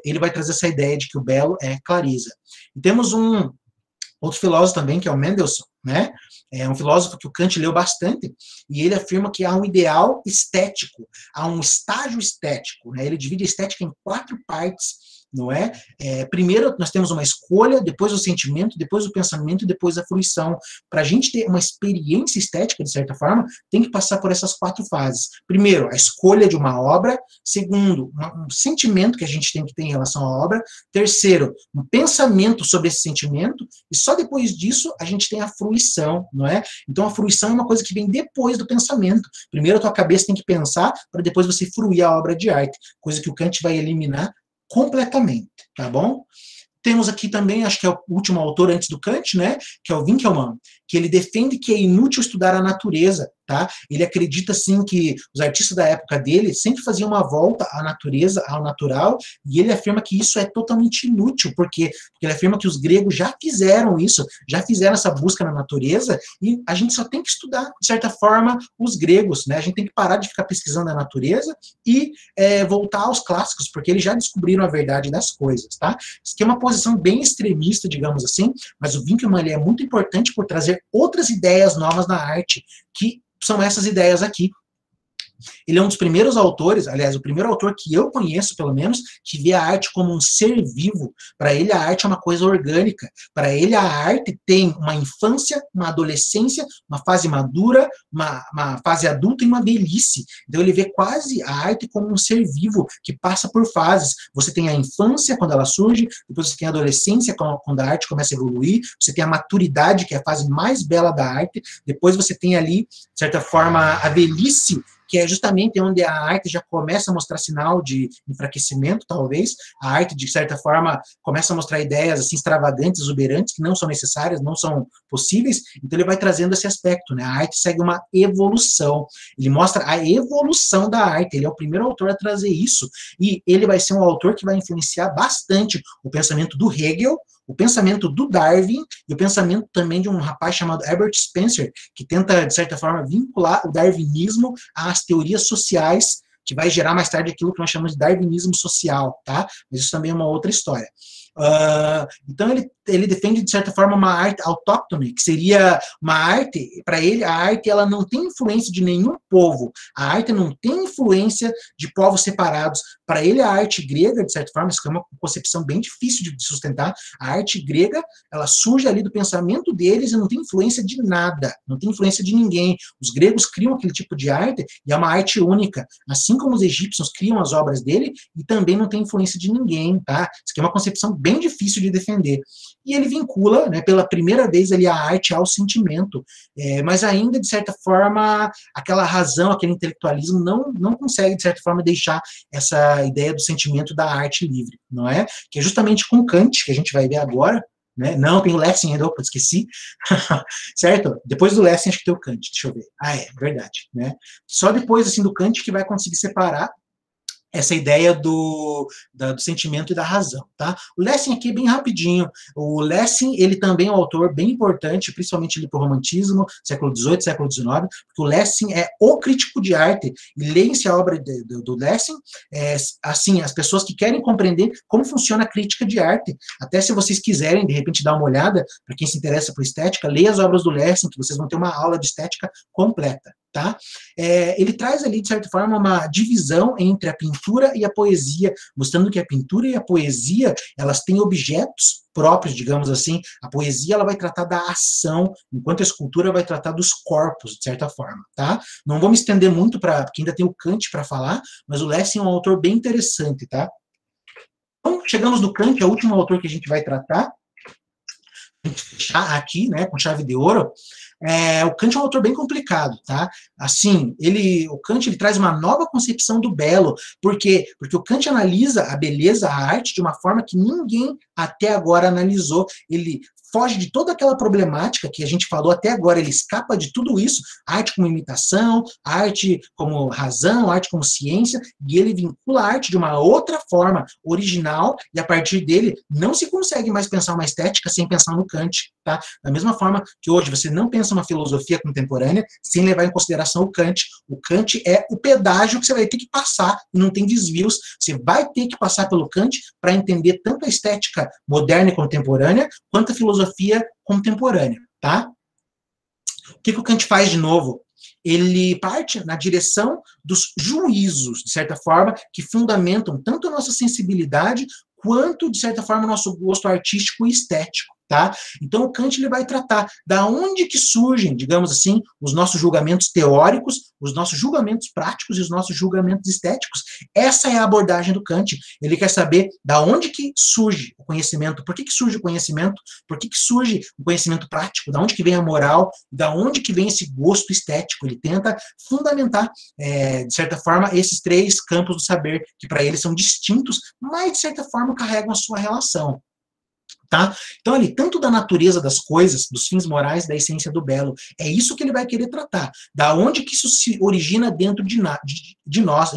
ele vai trazer essa ideia de que o belo é clareza. E temos um outro filósofo também, que é o Mendelssohn, né? É um filósofo que o Kant leu bastante, e ele afirma que há um ideal estético, há um estágio estético, né? Ele divide a estética em 4 partes, não é? Primeiro, nós temos uma escolha, depois o sentimento, depois o pensamento e depois a fruição. Para a gente ter uma experiência estética, de certa forma, tem que passar por essas 4 fases. Primeiro, a escolha de uma obra. Segundo, um sentimento que a gente tem que ter em relação à obra. Terceiro, um pensamento sobre esse sentimento. E só depois disso, a gente tem a fruição, não é? Então, a fruição é uma coisa que vem depois do pensamento. Primeiro, a tua cabeça tem que pensar, para depois você fruir a obra de arte. Coisa que o Kant vai eliminar completamente, tá bom? Temos aqui também, acho que é o último autor antes do Kant, né, que é o Winckelmann, que ele defende que é inútil estudar a natureza, tá? Ele acredita, assim, que os artistas da época dele sempre faziam uma volta à natureza, ao natural, e ele afirma que isso é totalmente inútil, porque ele afirma que os gregos já fizeram isso, já fizeram essa busca na natureza, e a gente só tem que estudar, de certa forma, os gregos, né? A gente tem que parar de ficar pesquisando a natureza e voltar aos clássicos, porque eles já descobriram a verdade das coisas, tá? Isso aqui é uma posição bem extremista, digamos assim, mas o Winckelmann ele é muito importante por trazer outras ideias novas na arte, que são essas ideias aqui. Ele é um dos primeiros autores, aliás, o primeiro autor que eu conheço, pelo menos, que vê a arte como um ser vivo. Para ele, a arte é uma coisa orgânica. Para ele, a arte tem uma infância, uma adolescência, uma fase madura, uma fase adulta e uma velhice. Então, ele vê quase a arte como um ser vivo que passa por fases. Você tem a infância, quando ela surge, depois você tem a adolescência, quando a arte começa a evoluir, você tem a maturidade, que é a fase mais bela da arte, depois você tem ali, de certa forma, a velhice, que é justamente onde a arte já começa a mostrar sinal de enfraquecimento, talvez. A arte, de certa forma, começa a mostrar ideias assim extravagantes, exuberantes, que não são necessárias, não são possíveis. Então, ele vai trazendo esse aspecto, né? A arte segue uma evolução. Ele mostra a evolução da arte. Ele é o primeiro autor a trazer isso. E ele vai ser um autor que vai influenciar bastante o pensamento do Hegel, o pensamento do Darwin e o pensamento também de um rapaz chamado Herbert Spencer, que tenta, de certa forma, vincular o darwinismo às teorias sociais, que vai gerar mais tarde aquilo que nós chamamos de darwinismo social, tá? Mas isso também é uma outra história. Então, ele defende, de certa forma, uma arte autóctone, que seria uma arte, para ele, a arte ela não tem influência de nenhum povo, a arte não tem influência de povos separados. Para ele, a arte grega, de certa forma, isso é uma concepção bem difícil de sustentar, a arte grega, ela surge ali do pensamento deles e não tem influência de nada, não tem influência de ninguém. Os gregos criam aquele tipo de arte e é uma arte única, assim como os egípcios criam as obras dele e também não tem influência de ninguém, tá? Isso aqui é uma concepção bem difícil de defender. E ele vincula, né, pela primeira vez, ali, a arte ao sentimento, mas ainda, de certa forma, aquela razão, aquele intelectualismo não consegue, de certa forma, deixar essa ideia do sentimento da arte livre, não é? Que é justamente com Kant, que a gente vai ver agora, né? Não, tem o Lessing ainda, opa, esqueci, certo? Depois do Lessing, acho que tem o Kant, deixa eu ver. Ah, é, verdade, né? Só depois, assim, do Kant que vai conseguir separar essa ideia do sentimento e da razão, tá? O Lessing aqui é bem rapidinho. O Lessing, ele também é um autor bem importante, principalmente ali para o romantismo, século XVIII, século XIX, porque o Lessing é o crítico de arte, e leem-se a obra do Lessing, assim, as pessoas que querem compreender como funciona a crítica de arte, até se vocês quiserem, de repente, dar uma olhada, para quem se interessa por estética, leia as obras do Lessing, que vocês vão ter uma aula de estética completa. Tá? Ele traz ali, de certa forma, uma divisão entre a pintura e a poesia, mostrando que a pintura e a poesia, elas têm objetos próprios, digamos assim. A poesia, ela vai tratar da ação, enquanto a escultura vai tratar dos corpos, de certa forma, tá? Não vou me estender muito, porque ainda tem o Kant para falar, mas o Lessing é um autor bem interessante, tá? Então, chegamos no Kant, é o último autor que a gente vai tratar, fechar aqui, né, com chave de ouro. O Kant é um autor bem complicado, tá? Assim, o Kant ele traz uma nova concepção do belo. Por quê? Porque o Kant analisa a beleza, a arte, de uma forma que ninguém até agora analisou. Ele foge de toda aquela problemática que a gente falou até agora, ele escapa de tudo isso, arte como imitação, arte como razão, arte como ciência, e ele vincula a arte de uma outra forma, original, e a partir dele não se consegue mais pensar uma estética sem pensar no Kant, tá? Da mesma forma que hoje você não pensa uma filosofia contemporânea sem levar em consideração o Kant. O Kant é o pedágio que você vai ter que passar, e não tem desvios, você vai ter que passar pelo Kant para entender tanto a estética moderna e contemporânea, quanto a filosofia contemporânea, tá? O que o Kant faz de novo? Ele parte na direção dos juízos, de certa forma, que fundamentam tanto a nossa sensibilidade, quanto, de certa forma, o nosso gosto artístico e estético. Tá? Então o Kant ele vai tratar da onde que surgem, digamos assim, os nossos julgamentos teóricos, os nossos julgamentos práticos e os nossos julgamentos estéticos. Essa é a abordagem do Kant. Ele quer saber da onde que surge o conhecimento, por que surge o conhecimento, por que surge o conhecimento prático, da onde que vem a moral, da onde que vem esse gosto estético. Ele tenta fundamentar, de certa forma, esses três campos do saber, que para ele são distintos, mas de certa forma carregam a sua relação. Tá? Então, ali, tanto da natureza das coisas, dos fins morais, da essência do belo, é isso que ele vai querer tratar. Da onde que isso se origina dentro de nós,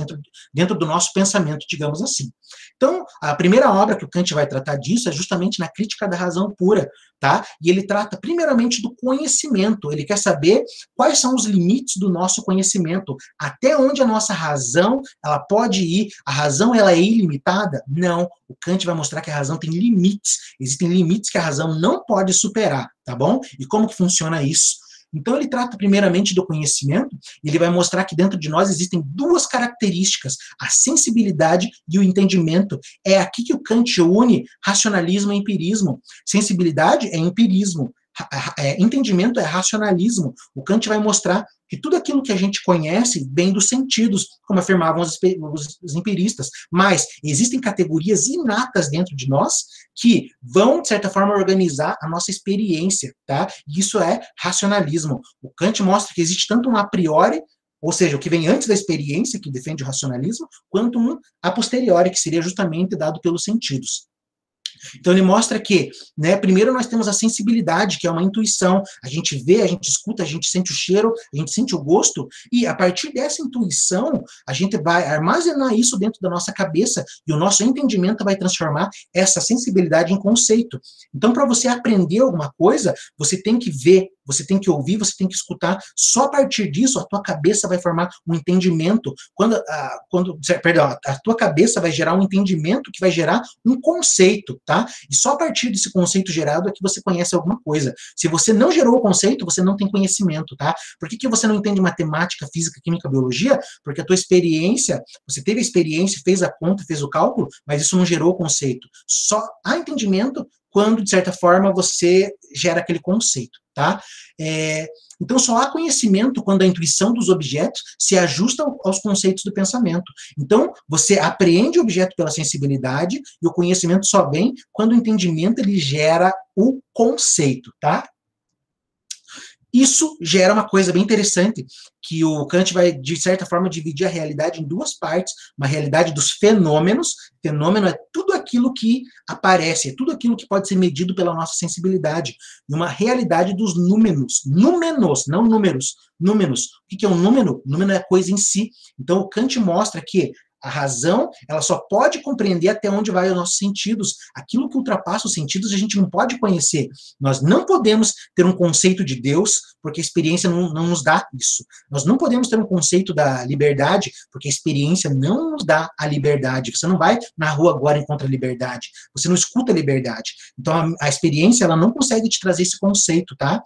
dentro do nosso pensamento, digamos assim. Então, a primeira obra que o Kant vai tratar disso é justamente na Crítica da Razão Pura, tá? E ele trata primeiramente do conhecimento, ele quer saber quais são os limites do nosso conhecimento, até onde a nossa razão, ela pode ir. A razão, ela é ilimitada? Não. O Kant vai mostrar que a razão tem limites, existem limites que a razão não pode superar, tá bom? E como que funciona isso? Então ele trata primeiramente do conhecimento, e ele vai mostrar que dentro de nós existem duas características, a sensibilidade e o entendimento. É aqui que o Kant une racionalismo e empirismo. Sensibilidade é empirismo, entendimento é racionalismo. O Kant vai mostrar que tudo aquilo que a gente conhece vem dos sentidos, como afirmavam os empiristas, mas existem categorias inatas dentro de nós que vão, de certa forma, organizar a nossa experiência, tá? E isso é racionalismo. O Kant mostra que existe tanto um a priori, ou seja, o que vem antes da experiência, que defende o racionalismo, quanto um a posteriori, que seria justamente dado pelos sentidos. Então ele mostra que, né, primeiro nós temos a sensibilidade, que é uma intuição, a gente vê, a gente escuta, a gente sente o cheiro, a gente sente o gosto, e a partir dessa intuição, a gente vai armazenar isso dentro da nossa cabeça, e o nosso entendimento vai transformar essa sensibilidade em conceito. Então, para você aprender alguma coisa, você tem que ver, você tem que ouvir, você tem que escutar. Só a partir disso, a tua cabeça vai formar um entendimento. A tua cabeça vai gerar um entendimento que vai gerar um conceito, tá? E só a partir desse conceito gerado é que você conhece alguma coisa. Se você não gerou o conceito, você não tem conhecimento, tá? Por que você não entende matemática, física, química, biologia? Porque a tua experiência, você teve a experiência, fez a conta, fez o cálculo, mas isso não gerou o conceito. Só há entendimento quando, de certa forma, você gera aquele conceito, tá? Então, só há conhecimento quando a intuição dos objetos se ajusta aos conceitos do pensamento. Então, você apreende o objeto pela sensibilidade e o conhecimento só vem quando o entendimento ele gera o conceito, tá? Isso gera uma coisa bem interessante, que o Kant vai, de certa forma, dividir a realidade em duas partes, uma realidade dos fenômenos. Fenômeno é tudo aquilo que aparece, é tudo aquilo que pode ser medido pela nossa sensibilidade, e uma realidade dos númenos, númenos, não números, números. O que é um número? Número é a coisa em si. Então, o Kant mostra que A razão, ela só pode compreender até onde vai os nossos sentidos. Aquilo que ultrapassa os sentidos, a gente não pode conhecer. Nós não podemos ter um conceito de Deus, porque a experiência não nos dá isso. Nós não podemos ter um conceito da liberdade, porque a experiência não nos dá a liberdade. Você não vai na rua agora e encontra a liberdade. Você não escuta a liberdade. Então, a experiência, ela não consegue te trazer esse conceito, tá?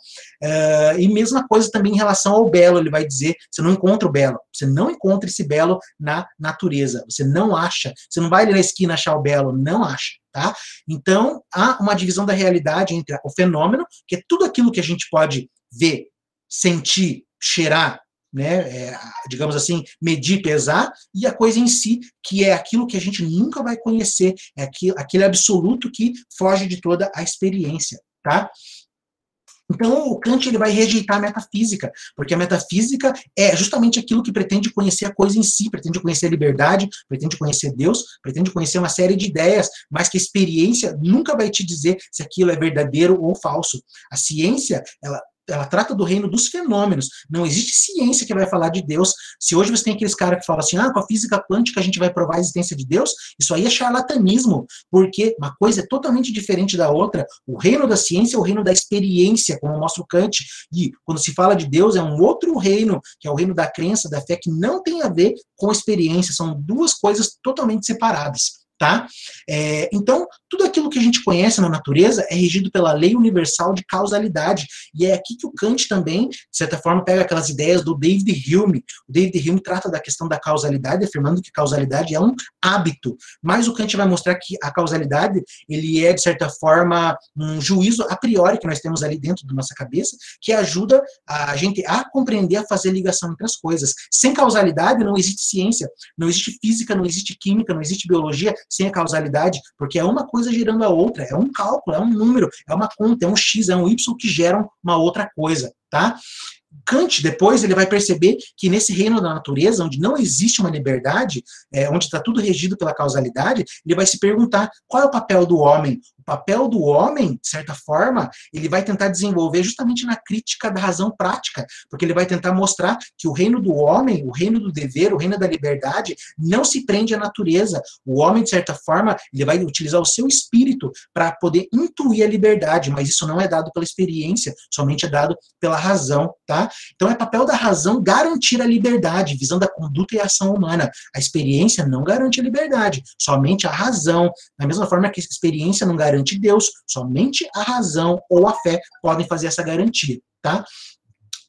E mesma coisa também em relação ao belo, ele vai dizer, você não encontra o belo. Você não encontra esse belo na natureza. Você não acha, você não vai ali na esquina achar o belo, não acha, tá? Então, há uma divisão da realidade entre o fenômeno, que é tudo aquilo que a gente pode ver, sentir, cheirar, né, digamos assim, medir, pesar, e a coisa em si, que é aquilo que a gente nunca vai conhecer, é aquele absoluto que foge de toda a experiência, tá? Então, o Kant ele vai rejeitar a metafísica, porque a metafísica é justamente aquilo que pretende conhecer a coisa em si, pretende conhecer a liberdade, pretende conhecer Deus, pretende conhecer uma série de ideias, mas que a experiência nunca vai te dizer se aquilo é verdadeiro ou falso. A ciência, ela trata do reino dos fenômenos. Não existe ciência que vai falar de Deus. Se hoje você tem aqueles caras que falam assim, com a física quântica a gente vai provar a existência de Deus, isso aí é charlatanismo, porque uma coisa é totalmente diferente da outra. O reino da ciência é o reino da experiência, como mostra o Kant, e quando se fala de Deus é um outro reino, que é o reino da crença, da fé, que não tem a ver com a experiência, são duas coisas totalmente separadas. Tá? Então, tudo aquilo que a gente conhece na natureza é regido pela lei universal de causalidade, e é aqui que o Kant também, de certa forma, pega aquelas ideias do David Hume. O David Hume trata da questão da causalidade, afirmando que causalidade é um hábito, mas o Kant vai mostrar que a causalidade, ele é, de certa forma, um juízo a priori que nós temos ali dentro da nossa cabeça, que ajuda a gente a compreender, a fazer ligação entre as coisas. Sem causalidade não existe ciência, não existe física, não existe química, não existe biologia, sem a causalidade, porque é uma coisa gerando a outra, é um cálculo, é um número, é uma conta, é um X, é um Y que geram uma outra coisa, tá? Kant, depois, ele vai perceber que nesse reino da natureza, onde não existe uma liberdade, onde está tudo regido pela causalidade, ele vai se perguntar qual é o papel do homem. O papel do homem, de certa forma, ele vai tentar desenvolver justamente na crítica da razão prática, porque ele vai tentar mostrar que o reino do homem, o reino do dever, o reino da liberdade, não se prende à natureza. O homem, de certa forma, ele vai utilizar o seu espírito para poder intuir a liberdade, mas isso não é dado pela experiência, somente é dado pela razão, tá? Então é papel da razão garantir a liberdade, visando a conduta e a ação humana. A experiência não garante a liberdade, somente a razão. Da mesma forma que a experiência não garante Deus, somente a razão ou a fé podem fazer essa garantia, tá?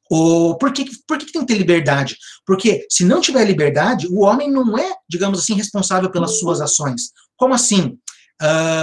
Por que tem que ter liberdade? Porque se não tiver liberdade, o homem não é, digamos assim, responsável pelas suas ações. Como assim?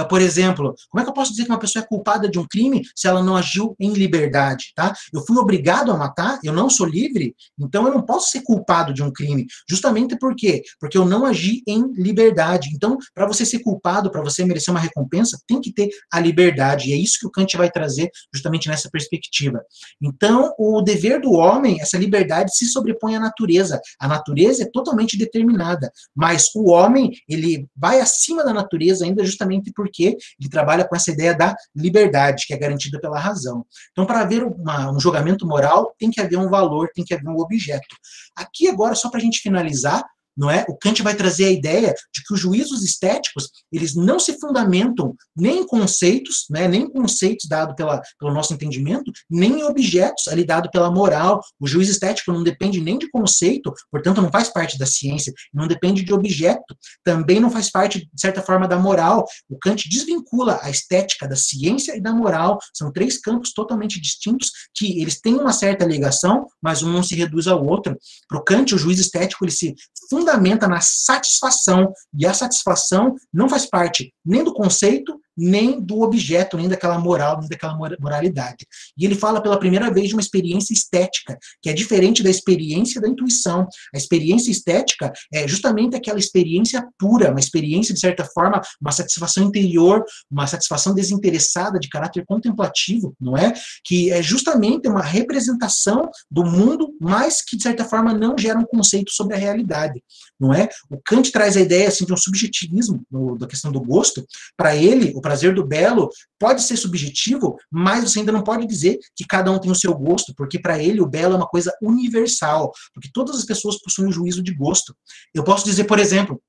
Por exemplo, como é que eu posso dizer que uma pessoa é culpada de um crime se ela não agiu em liberdade, tá? Eu fui obrigado a matar, eu não sou livre, então eu não posso ser culpado de um crime. Justamente por quê? Porque eu não agi em liberdade. Então, para você ser culpado, para você merecer uma recompensa, tem que ter a liberdade. E é isso que o Kant vai trazer justamente nessa perspectiva. Então, o dever do homem, essa liberdade, se sobrepõe à natureza. A natureza é totalmente determinada, mas o homem, ele vai acima da natureza ainda justamente porque ele trabalha com essa ideia da liberdade, que é garantida pela razão. Então, para haver um julgamento moral, tem que haver um valor, tem que haver um objeto. Aqui agora, só para a gente finalizar, não é? O Kant vai trazer a ideia de que os juízos estéticos, eles não se fundamentam nem em conceitos, né, nem em conceitos dados pelo nosso entendimento, nem em objetos ali dados pela moral. O juízo estético não depende nem de conceito, portanto não faz parte da ciência, não depende de objeto, também não faz parte, de certa forma, da moral. O Kant desvincula a estética da ciência e da moral, são três campos totalmente distintos, que eles têm uma certa ligação, mas um não se reduz ao outro. Para o Kant, o juízo estético, ele se fundamenta na satisfação, e a satisfação não faz parte nem do conceito, nem do objeto, nem daquela moral, nem daquela moralidade. E ele fala pela primeira vez de uma experiência estética, que é diferente da experiência da intuição. A experiência estética é justamente aquela experiência pura, uma experiência, de certa forma, uma satisfação interior, uma satisfação desinteressada, de caráter contemplativo, não é? Que é justamente uma representação do mundo, mas que, de certa forma, não gera um conceito sobre a realidade, não é? O Kant traz a ideia assim, de um subjetivismo da questão do gosto. Para ele, o prazer do belo pode ser subjetivo, mas você ainda não pode dizer que cada um tem o seu gosto, porque para ele o belo é uma coisa universal, porque todas as pessoas possuem um juízo de gosto. Eu posso dizer, por exemplo,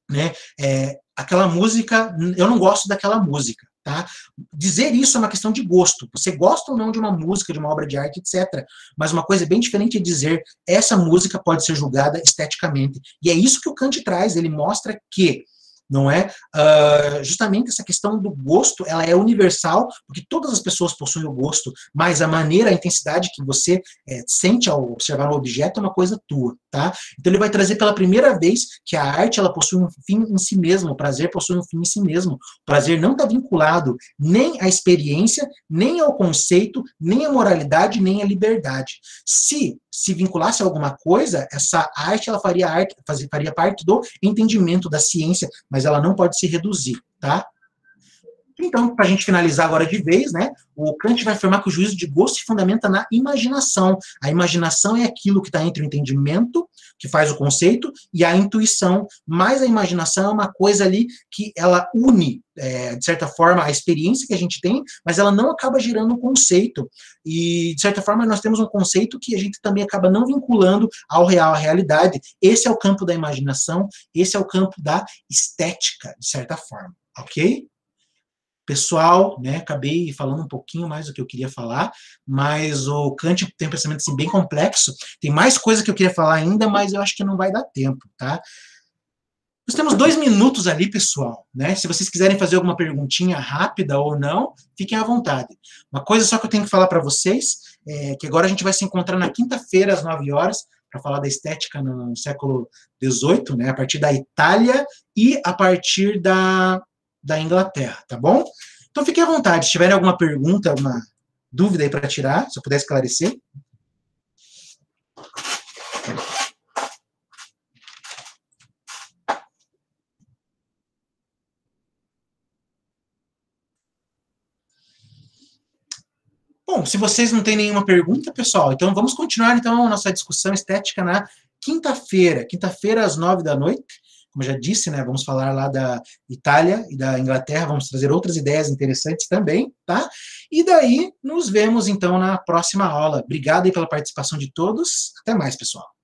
né? Aquela música, eu não gosto daquela música, tá? Dizer isso é uma questão de gosto. Você gosta ou não de uma música, de uma obra de arte, etc. Mas uma coisa bem diferente é dizer essa música pode ser julgada esteticamente. E é isso que o Kant traz. Ele mostra que não é? Justamente essa questão do gosto, ela é universal, porque todas as pessoas possuem o gosto, mas a maneira, a intensidade que você sente ao observar um objeto é uma coisa tua, tá? Então ele vai trazer pela primeira vez que a arte, ela possui um fim em si mesmo, o prazer possui um fim em si mesmo. O prazer não está vinculado nem à experiência, nem ao conceito, nem à moralidade, nem à liberdade. Se vinculasse a alguma coisa, essa arte, ela faria parte do entendimento da ciência, mas ela não pode se reduzir, tá? Então, para a gente finalizar agora de vez, né, o Kant vai afirmar que o juízo de gosto se fundamenta na imaginação. A imaginação é aquilo que está entre o entendimento, que faz o conceito, e a intuição, mas a imaginação é uma coisa ali que ela une, de certa forma, a experiência que a gente tem, mas ela não acaba gerando um conceito. E, de certa forma, nós temos um conceito que a gente também acaba não vinculando ao real, à realidade. Esse é o campo da imaginação, esse é o campo da estética, de certa forma, ok? Pessoal, né, acabei falando um pouquinho mais do que eu queria falar, mas o Kant tem um pensamento assim, bem complexo, tem mais coisa que eu queria falar ainda, mas eu acho que não vai dar tempo, tá? Nós temos 2 minutos ali, pessoal, né? Se vocês quiserem fazer alguma perguntinha rápida ou não, fiquem à vontade. Uma coisa só que eu tenho que falar para vocês é que agora a gente vai se encontrar na quinta-feira, às 9 horas, para falar da estética no século XVIII, né? A partir da Itália e a partir da Inglaterra, tá bom? Então fiquem à vontade, se tiverem alguma pergunta, alguma dúvida aí para tirar, se eu puder esclarecer. Bom, se vocês não têm nenhuma pergunta, pessoal, então vamos continuar então a nossa discussão estética na quinta-feira. Quinta-feira, às 9 da noite. Como eu já disse, né, vamos falar lá da Itália e da Inglaterra, vamos trazer outras ideias interessantes também, tá? E daí, nos vemos então na próxima aula. Obrigado aí pela participação de todos. Até mais, pessoal.